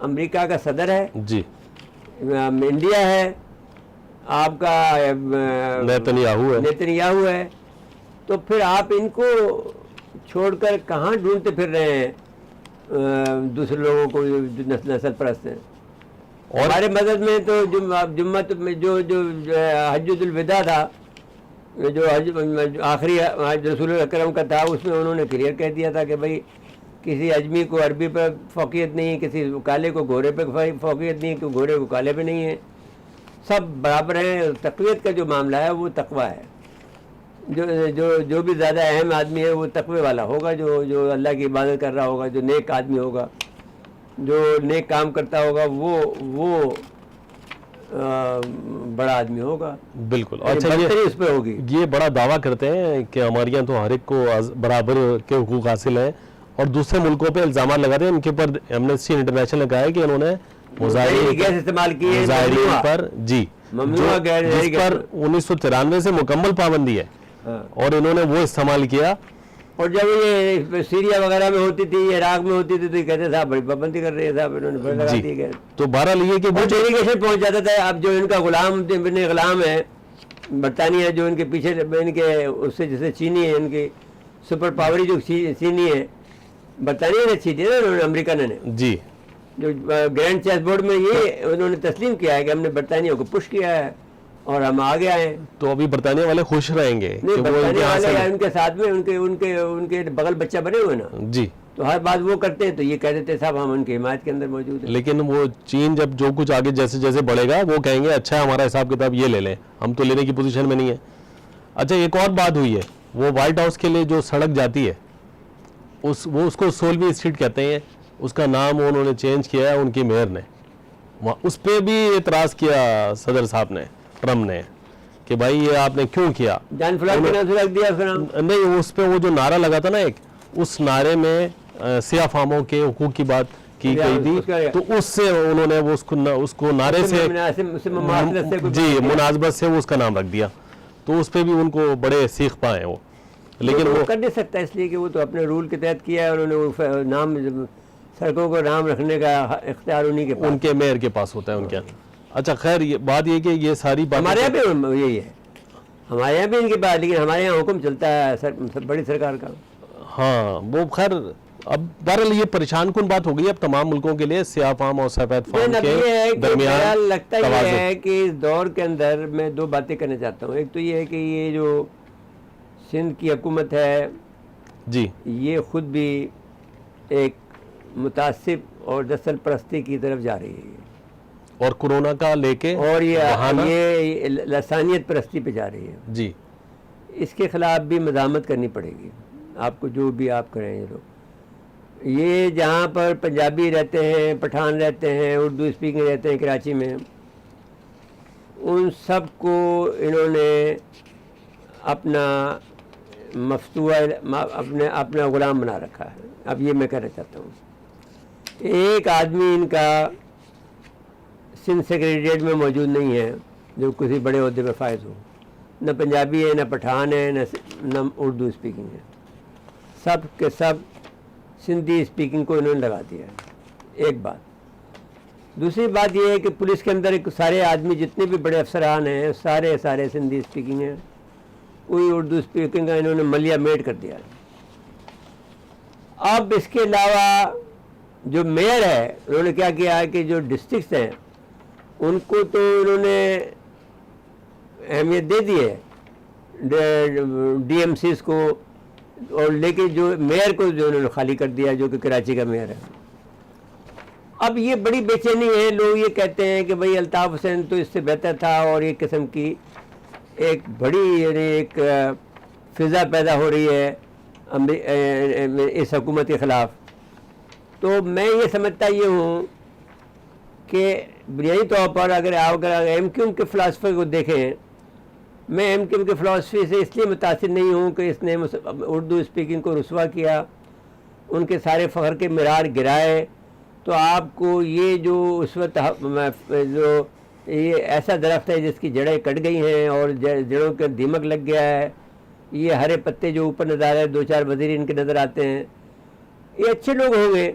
अमेरिका का सदर है जी, इंडिया है, आपका नेतन्याहू है। तो फिर आप इनको छोड़कर कहाँ ढूंढते फिर रहे हैं दूसरे लोगों को जो नस्ल परस्त हैं। और हमारे मदद में तो जुम्मत में जो हज्जुल विदा था, जो आखिरी रसूल अकरम का था, उसमें उन्होंने क्लियर कह दिया था कि भाई किसी अजमी को अरबी पर फ़ौक़ियत नहीं, किसी काले को गोरे पे फ़ौक़ियत नहीं, क्योंकि गोरे को काले पे नहीं है, सब बराबर हैं। तक़वियत का जो मामला है वो तक़वा है। जो भी ज़्यादा अहम आदमी है वो तक़वे वाला होगा, जो अल्लाह की इबादत कर रहा होगा, जो नेक आदमी होगा, जो नेक काम करता होगा, वो बड़ा आदमी होगा। बिल्कुल। अच्छा, ये उस पर होगी। ये बड़ा दावा करते हैं कि हमारे यहाँ तो हर एक को बराबर के हुकूक हासिल हैं, और दूसरे मुल्कों पे इल्जाम लगाते हैं। इनके ऊपर एमनेस्टी इंटरनेशनल ने कहा है कि उन्होंने गैस इस्तेमाल की है पर जी, जिस पर 1993 से मुकम्मल पाबंदी है, और इन्होंने वो इस्तेमाल किया। और जब ये सीरिया वगैरह में होती थी, इराक में होती थी, तो कहते साहब बड़ी पाबंदी कर रहे हैं साहब, इन्होंने लगा दी गैस। तो बहरहाल ये कि वो डेलीगेशन पहुंच जाता था। अब जो इनका गुलाम है बरतानिया, जो इनके पीछे इनके उससे जैसे चीनी है, इनकी सुपर पावरी जो चीनी है, बरतानिया ने अच्छी थी ना, अमेरिका ने जी, जो ग्रैंड चेस बोर्ड में ये उन्होंने तस्लीम किया है कि हमने बरतानिया को पुश किया है और हम आगे आए। तो अभी बरतानिया वाले खुश रहेंगे कि वो बरतानिया वाले उनके साथ में उनके बगल बच्चा बने हुए ना जी, तो हर बात वो करते हैं, तो ये कह देते साहब हम उनकी हिमायत के अंदर मौजूद है। लेकिन वो चीन जब जो कुछ आगे जैसे जैसे बढ़ेगा वो कहेंगे अच्छा हमारा हिसाब किताब ये ले लें, हम तो लेने की पोजीशन में नहीं है। अच्छा, एक और बात हुई है, वो व्हाइट हाउस के लिए जो सड़क जाती है वो उसको सोलवी स्ट्रीट कहते हैं, उसका नाम उन्होंने चेंज किया है उनकी मेयर ने। उस पर भी एतराज़ किया सदर साहब ने, ट्रम्प ने, कि भाई ये आपने क्यों किया। जॉन फ्लॉयड के नाम से रख दिया उसका नाम। नहीं, उस पर वो जो नारा लगा था ना एक, उस नारे में सिया फामों के हुकूक की बात की गई थी, तो उससे उन्होंने वो उसको नारे से जी मुनासबत से वो उसका नाम रख दिया। तो उस पर भी उनको बड़े सीख पाए वो। लेकिन वो वो कर नहीं सकता, इसलिए कि वो तो अपने रूल के तहत किया है, उन्होंने वो नाम सड़कों को नाम रखने का इख्तियार उन्हीं के पास। उनके मेयर के पास होता है उनके यहाँ। अच्छा खैर, ये बात ये कि ये सारी बातें हमारे यहाँ भी यही है, हमारे यहाँ भी इनकी बात, लेकिन हमारे यहाँ हुक्म चलता है बड़ी सरकार का। हाँ वो खैर, अब बहरहाल ये परेशान कुन बात हो गई अब तमाम मुल्कों के लिए, सियाह फाम और सफेद फाम अब ये है के कि दरमियान मेरा लगता ये तवाज़ुन। है कि इस दौर के अंदर मैं दो बातें करना चाहता हूँ। एक तो ये है कि ये जो सिंध की हुकूमत है जी ये खुद भी एक मुतासिब और दसल परस्ती की तरफ जा रही है, और कोरोना का लेके और बहाना- ये लसानियत परस्ती पे जा रही है। जी इसके खिलाफ भी मज़ामत करनी पड़ेगी आपको, जो भी आप करें ये लोग। ये जहाँ पर पंजाबी रहते हैं, पठान रहते हैं, उर्दू स्पीकिंग रहते हैं कराची में, उन सब को इन्होंने अपना मफतूआ अपना ग़ुलाम बना रखा है। अब ये मैं कहना चाहता हूँ, एक आदमी इनका सिंध सेक्रेटरीट में मौजूद नहीं है जो किसी बड़े ओहदे पर फायज हो, न पंजाबी है, न पठान है, न उर्दू स्पीकिंग है, सब के सब सिंधी स्पीकिंग को इन्होंने लगा दिया है। एक बात। दूसरी बात यह है कि पुलिस के अंदर सारे आदमी जितने भी बड़े अफसरान हैं सारे सिंधी स्पीकिंग हैं, कोई उर्दू स्पीकिंग का इन्होंने मलिया मेट कर दिया है। अब इसके अलावा जो मेयर है उन्होंने क्या किया है कि जो डिस्ट्रिक्ट्स हैं उनको तो उन्होंने अहमियत दे दी है DMCs को, और लेकिन जो मेयर को जो उन्होंने खाली कर दिया जो कि कराची का मेयर है। अब ये बड़ी बेचैनी है, लोग ये कहते हैं कि भाई अल्ताफ़ हुसैन तो इससे बेहतर था, और एक किस्म की एक बड़ी यानी एक फ़िज़ा पैदा हो रही है इस हुकूमत के ख़िलाफ़। तो मैं ये समझता ये हूँ कि बुनियादी तौर पर अगर आप MQM के फ़िलासफ़े को देखें, मैं MQM के फ़िलासफ़ी से इसलिए मुतासिर नहीं हूँ कि इसने उर्दू स्पीकिंग को रुस्वा किया, उनके सारे फ़ख्र के मिरार गिराए। तो आपको ये जो उस वक्त जो ये ऐसा दरख्त है जिसकी जड़ें कट गई हैं और जड़ों के दीमक लग गया है, ये हरे पत्ते जो ऊपर नज़र आ रहे हैं, दो चार वज़ीर इनके नज़र आते हैं, ये अच्छे लोग होंगे,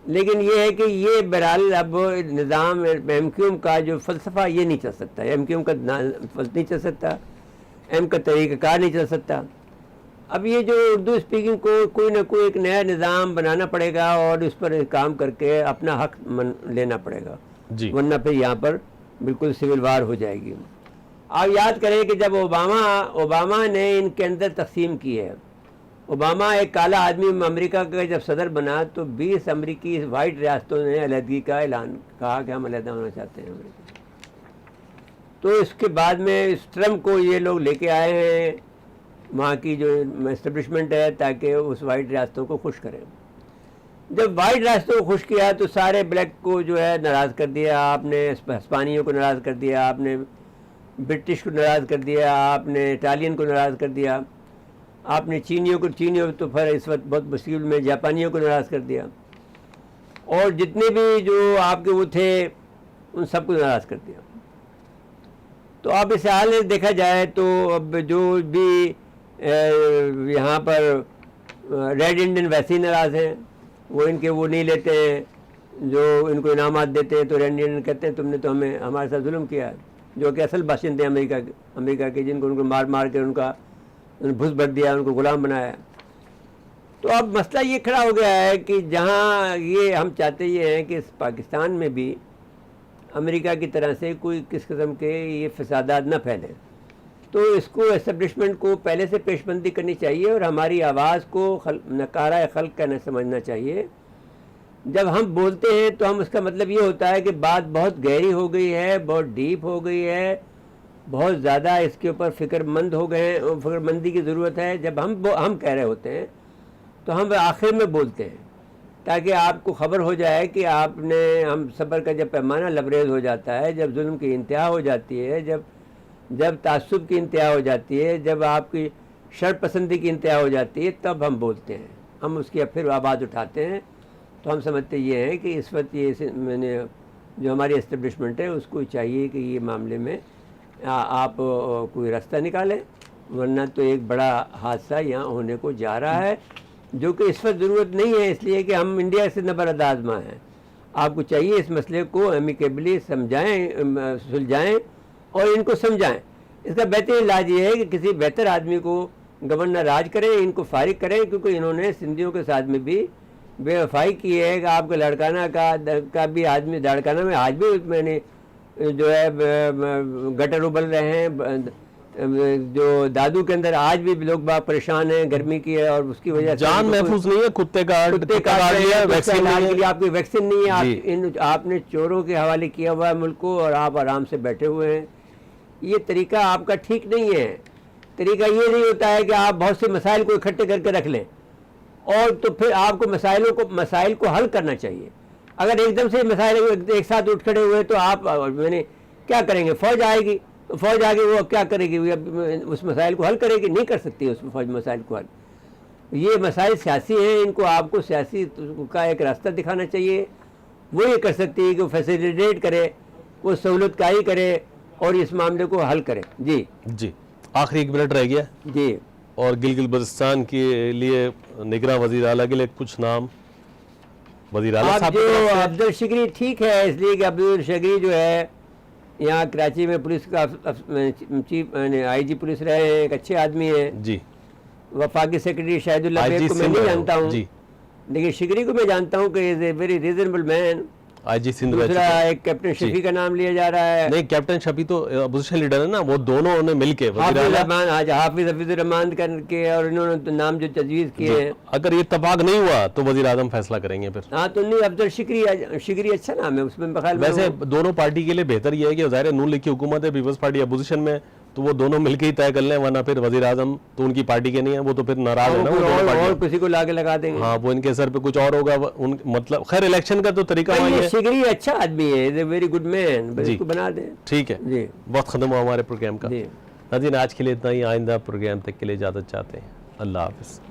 लेकिन ये है कि ये बहरहाल अब निज़ाम MQM का जो फ़लसफ़ा ये नहीं चल सकता, MQM का नहीं चल सकता, M का तरीक़ाकार नहीं चल सकता। अब ये जो उर्दू स्पीकिंग को कोई ना कोई एक नया निज़ाम बनाना पड़ेगा और उस पर काम करके अपना हक लेना पड़ेगा, वरना फिर यहाँ पर बिल्कुल सिविल वार हो जाएगी। आप याद करें कि जब ओबामा ने इनके अंदर तकसीम की है, ओबामा एक काला आदमी अमेरिका का जब सदर बना तो 20 अमेरिकी वाइट रियासतों ने अलहदगी का ऐलान कहा कि हम अलहदा होना चाहते हैं अमेरिका। तो इसके बाद में इस ट्रम्प को ये लोग लेके आए हैं वहाँ की जो इस्टेब्लिशमेंट है, ताकि उस वाइट रियासतों को खुश करें। जब वाइट रियासतों को खुश किया तो सारे ब्लैक को जो है नाराज़ कर दिया आपने, हिस्पानियों को नाराज़ कर दिया आपने, ब्रिटिश को नाराज़ कर दिया आपने, इटालियन को नाराज़ कर दिया आपने, चीनियों तो फिर इस वक्त बहुत मुश्किल में जापानियों को नाराज़ कर दिया, और जितने भी जो आपके वो थे उन सबको नाराज़ कर दिया। तो अब इस हाल में देखा जाए तो अब जो भी यहाँ पर रेड इंडियन वैसे ही नाराज़ हैं, वो इनके वो नहीं लेते हैं जो इनको इनामात देते हैं, तो रेड इंडियन कहते हैं तुमने तो हमारे साथ जुल्म किया है, जो कि असल बाशिंदे अमेरिका के जिनको उनको मार के उनका भुस भर दिया, उनको गुलाम बनाया। तो अब मसला ये खड़ा हो गया है कि जहाँ ये हम चाहते ये हैं कि इस पाकिस्तान में भी अमेरिका की तरह से कोई किस किस्म के ये फसादात न फैले, तो इसको एस्टेब्लिशमेंट को पहले से पेशबंदी करनी चाहिए और हमारी आवाज़ को नकारा खल्क कहना समझना चाहिए। जब हम बोलते हैं तो हम उसका मतलब ये होता है कि बात बहुत गहरी हो गई है, बहुत डीप हो गई है, बहुत ज़्यादा इसके ऊपर फ़िक्रमंद हो गए हैं, फ़िक्रमंदी की ज़रूरत है। जब हम कह रहे होते हैं तो हम आखिर में बोलते हैं ताकि आपको ख़बर हो जाए कि आपने, हम सब्र का जब पैमाना लबरेज हो जाता है, जब जुल्म की इंतहा हो जाती है, जब तासुब की इंतहा हो जाती है, जब आपकी शर पसंदी की इंतहा हो जाती है, तब हम बोलते हैं, हम उसकी फिर आवाज़ उठाते हैं। तो हम समझते ये हैं कि इस वक्त ये मैंने जो हमारी इस्टेब्लिशमेंट है उसको चाहिए कि ये मामले में आप कोई रास्ता निकालें, वरना तो एक बड़ा हादसा यहाँ होने को जा रहा है, जो कि इस वक्त ज़रूरत नहीं है, इसलिए कि हम इंडिया से नबरद आज़मा हैं। आपको चाहिए इस मसले को एमिकेबली समझाएं, सुलझाएं और इनको समझाएं। इसका बेहतरीन इलाज ये है कि किसी बेहतर आदमी को गवर्नर राज करें, इनको फारिग करें, क्योंकि इन्होंने सिंधियों के साथ में भी बेवफाई की है कि आपके लड़काना का भी आदमी, लड़काना में आज भी मैंने जो है गटर उबल रहे हैं, जो दादू के अंदर आज भी लोग बाग परेशान हैं, गर्मी की है और उसकी वजह से जान महफूज नहीं है, कुत्ते काट लिया, वैक्सीन नहीं के लिए है। आपकी वैक्सीन नहीं है, जी। आपने चोरों के हवाले किया हुआ है मुल्क को और आप आराम से बैठे हुए हैं। ये तरीका आपका ठीक नहीं है। तरीका ये नहीं होता है कि आप बहुत से मसाइल को इकट्ठे करके रख लें और तो फिर आपको मसाइल को हल करना चाहिए। अगर एकदम से मसाइल एक साथ उठ खड़े हुए तो आप मैंने क्या करेंगे? फौज आएगी, तो फौज आगे वो क्या करेगी? उस मसाइल को हल करेगी? नहीं कर सकती उस फौज मसाइल को हल। ये मसाइल सियासी हैं, इनको आपको सियासी का एक रास्ता दिखाना चाहिए। वो ये कर सकती है कि वो फैसिलिटेट करे, वो सहूलतकारी करे और इस मामले को हल करे। जी जी, आखिरी 1 मिनट रह गया जी। और गिलगित बल्तिस्तान के लिए निगरान वज़ीर आला के लिए कुछ नाम वज़ीर आला आप साहब जो अब्दुल शिगरी ठीक है, इसलिए कि अब्दुल शिगरी जो है यहाँ कराची में पुलिस का चीफ IG पुलिस रहे हैं, एक अच्छे आदमी हैं। जी, वफाकी सेक्रेटरी शाहिदुल्लाह IG बेग को मैं सिंध नहीं रहे हो। जानता हूँ, जी, लेकिन शिगरी को मैं जानता हूँ कि is a very reasonable man. IG Sindh रह दूसरा चुके हैं। एक कैप्टन शफी का नाम लिया जा रहा है। नहीं, कैप्टन शफी तो अपोजिशन लीडर है ना, वो दोनों ने मिलके वज़ीर आला हाफिज हफीजुर रहमान करके और इन्होंने तो नाम जो तजवीज़ किए हैं। अगर ये इत्तफाक नहीं हुआ तो वज़ीर आज़म फैसला करेंगे फिर। हाँ तो नहीं, अब्दुल शिगरी अच्छा नाम है, उसमें बखाल वैसे दोनों पार्टी के लिए बेहतर ये है कि ज़ाहिर है नून लीग की हुकूमत है, पीपल्स पार्टी अपोजिशन में, तो वो दोनों मिलके ही तय कर लें, वरना फिर वज़ीर आज़म तो उनकी पार्टी के नहीं है, वो तो फिर नाराज है ना वो दोनों और पार्टियां। किसी को लाके लगा देंगे। हाँ, वो इनके सर पे कुछ और होगा, मतलब खैर इलेक्शन का तो तरीका वही ये है। शिगरी अच्छा आदमी है, is a very good man, बस जी। इसको बना दें। ठीक है, जी बहुत खत्म हुआ हमारे प्रोग्राम का। जी। नाज़रीन, आज के लिए इतना ही, आइंदा प्रोग्राम तक के लिए इजाज़त चाहते हैं। अल्लाह हाफ़िज़।